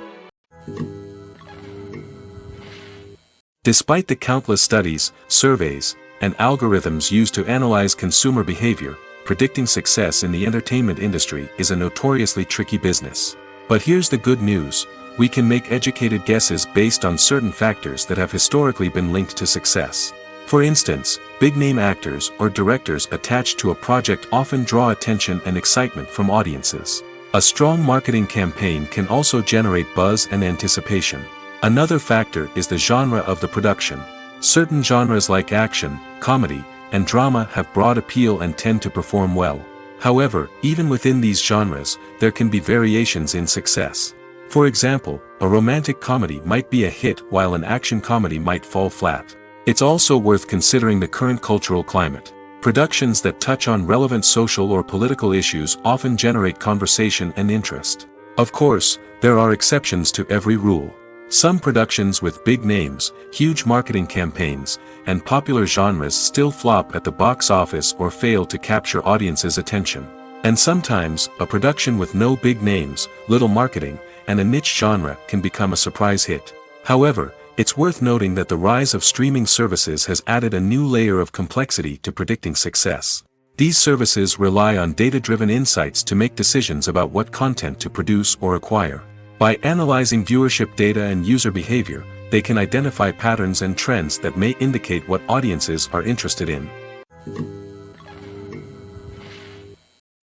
Speaker 1: Despite the countless studies, surveys, and algorithms used to analyze consumer behavior, predicting success in the entertainment industry is a notoriously tricky business. But here's the good news: we can make educated guesses based on certain factors that have historically been linked to success. For instance, big-name actors or directors attached to a project often draw attention and excitement from audiences. A strong marketing campaign can also generate buzz and anticipation. Another factor is the genre of the production. Certain genres like action, comedy, and drama have broad appeal and tend to perform well. However, even within these genres, there can be variations in success. For example, a romantic comedy might be a hit while an action comedy might fall flat. It's also worth considering the current cultural climate. Productions that touch on relevant social or political issues often generate conversation and interest. Of course, there are exceptions to every rule. Some productions with big names, huge marketing campaigns, and popular genres still flop at the box office or fail to capture audiences' attention. And sometimes, a production with no big names, little marketing, and a niche genre can become a surprise hit. However, it's worth noting that the rise of streaming services has added a new layer of complexity to predicting success. These services rely on data-driven insights to make decisions about what content to produce or acquire. By analyzing viewership data and user behavior, they can identify patterns and trends that may indicate what audiences are interested in.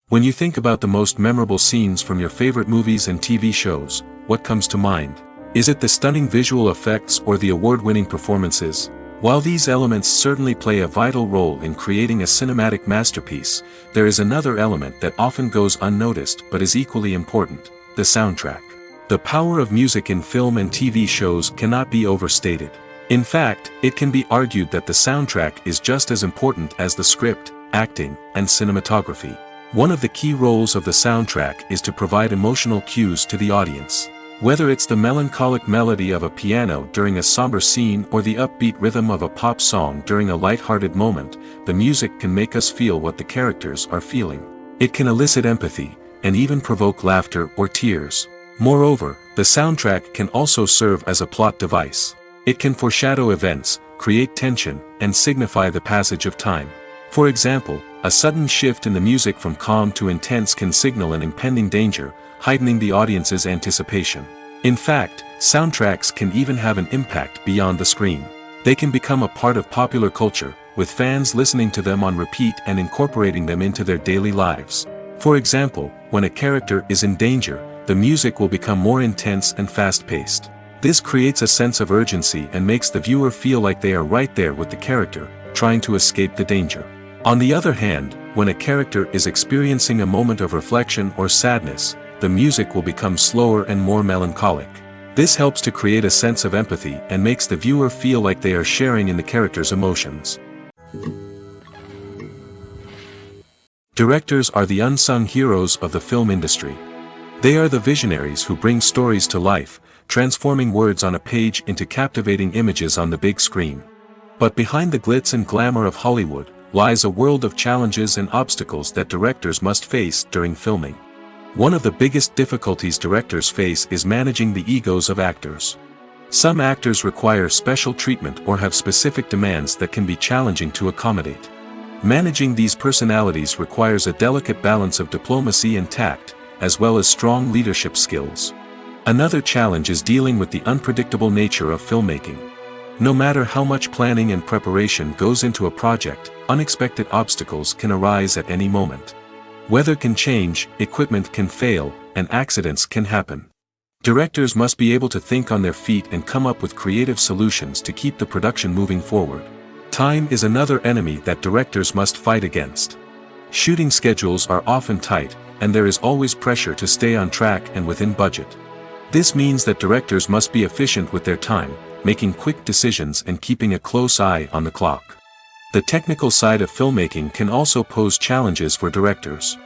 Speaker 1: When you think about the most memorable scenes from your favorite movies and TV shows, what comes to mind? Is it the stunning visual effects or the award-winning performances? While these elements certainly play a vital role in creating a cinematic masterpiece, there is another element that often goes unnoticed but is equally important: the soundtrack. The power of music in film and TV shows cannot be overstated. In fact, it can be argued that the soundtrack is just as important as the script, acting, and cinematography. One of the key roles of the soundtrack is to provide emotional cues to the audience. Whether it's the melancholic melody of a piano during a somber scene or the upbeat rhythm of a pop song during a light-hearted moment, the music can make us feel what the characters are feeling. It can elicit empathy, and even provoke laughter or tears. Moreover, the soundtrack can also serve as a plot device. It can foreshadow events, create tension, and signify the passage of time. For example, a sudden shift in the music from calm to intense can signal an impending danger, heightening the audience's anticipation. In fact, soundtracks can even have an impact beyond the screen. They can become a part of popular culture, with fans listening to them on repeat and incorporating them into their daily lives. For example, when a character is in danger, the music will become more intense and fast-paced. This creates a sense of urgency and makes the viewer feel like they are right there with the character, trying to escape the danger. On the other hand, when a character is experiencing a moment of reflection or sadness, the music will become slower and more melancholic. This helps to create a sense of empathy and makes the viewer feel like they are sharing in the character's emotions. Directors are the unsung heroes of the film industry. They are the visionaries who bring stories to life, transforming words on a page into captivating images on the big screen. But behind the glitz and glamour of Hollywood lies a world of challenges and obstacles that directors must face during filming. One of the biggest difficulties directors face is managing the egos of actors. Some actors require special treatment or have specific demands that can be challenging to accommodate. Managing these personalities requires a delicate balance of diplomacy and tact, as well as strong leadership skills. Another challenge is dealing with the unpredictable nature of filmmaking. No matter how much planning and preparation goes into a project, unexpected obstacles can arise at any moment. Weather can change, equipment can fail, and accidents can happen. Directors must be able to think on their feet and come up with creative solutions to keep the production moving forward. Time is another enemy that directors must fight against. Shooting schedules are often tight, and there is always pressure to stay on track and within budget. This means that directors must be efficient with their time, making quick decisions and keeping a close eye on the clock. The technical side of filmmaking can also pose challenges for directors.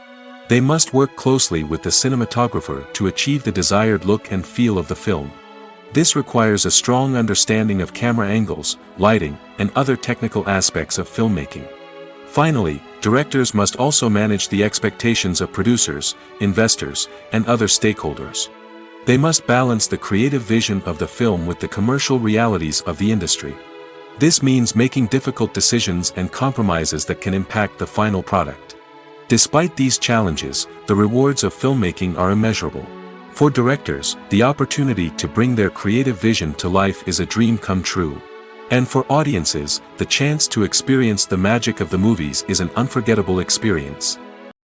Speaker 1: They must work closely with the cinematographer to achieve the desired look and feel of the film. This requires a strong understanding of camera angles, lighting, and other technical aspects of filmmaking. Finally, directors must also manage the expectations of producers, investors, and other stakeholders. They must balance the creative vision of the film with the commercial realities of the industry. This means making difficult decisions and compromises that can impact the final product. Despite these challenges, the rewards of filmmaking are immeasurable. For directors, the opportunity to bring their creative vision to life is a dream come true. And for audiences, the chance to experience the magic of the movies is an unforgettable experience.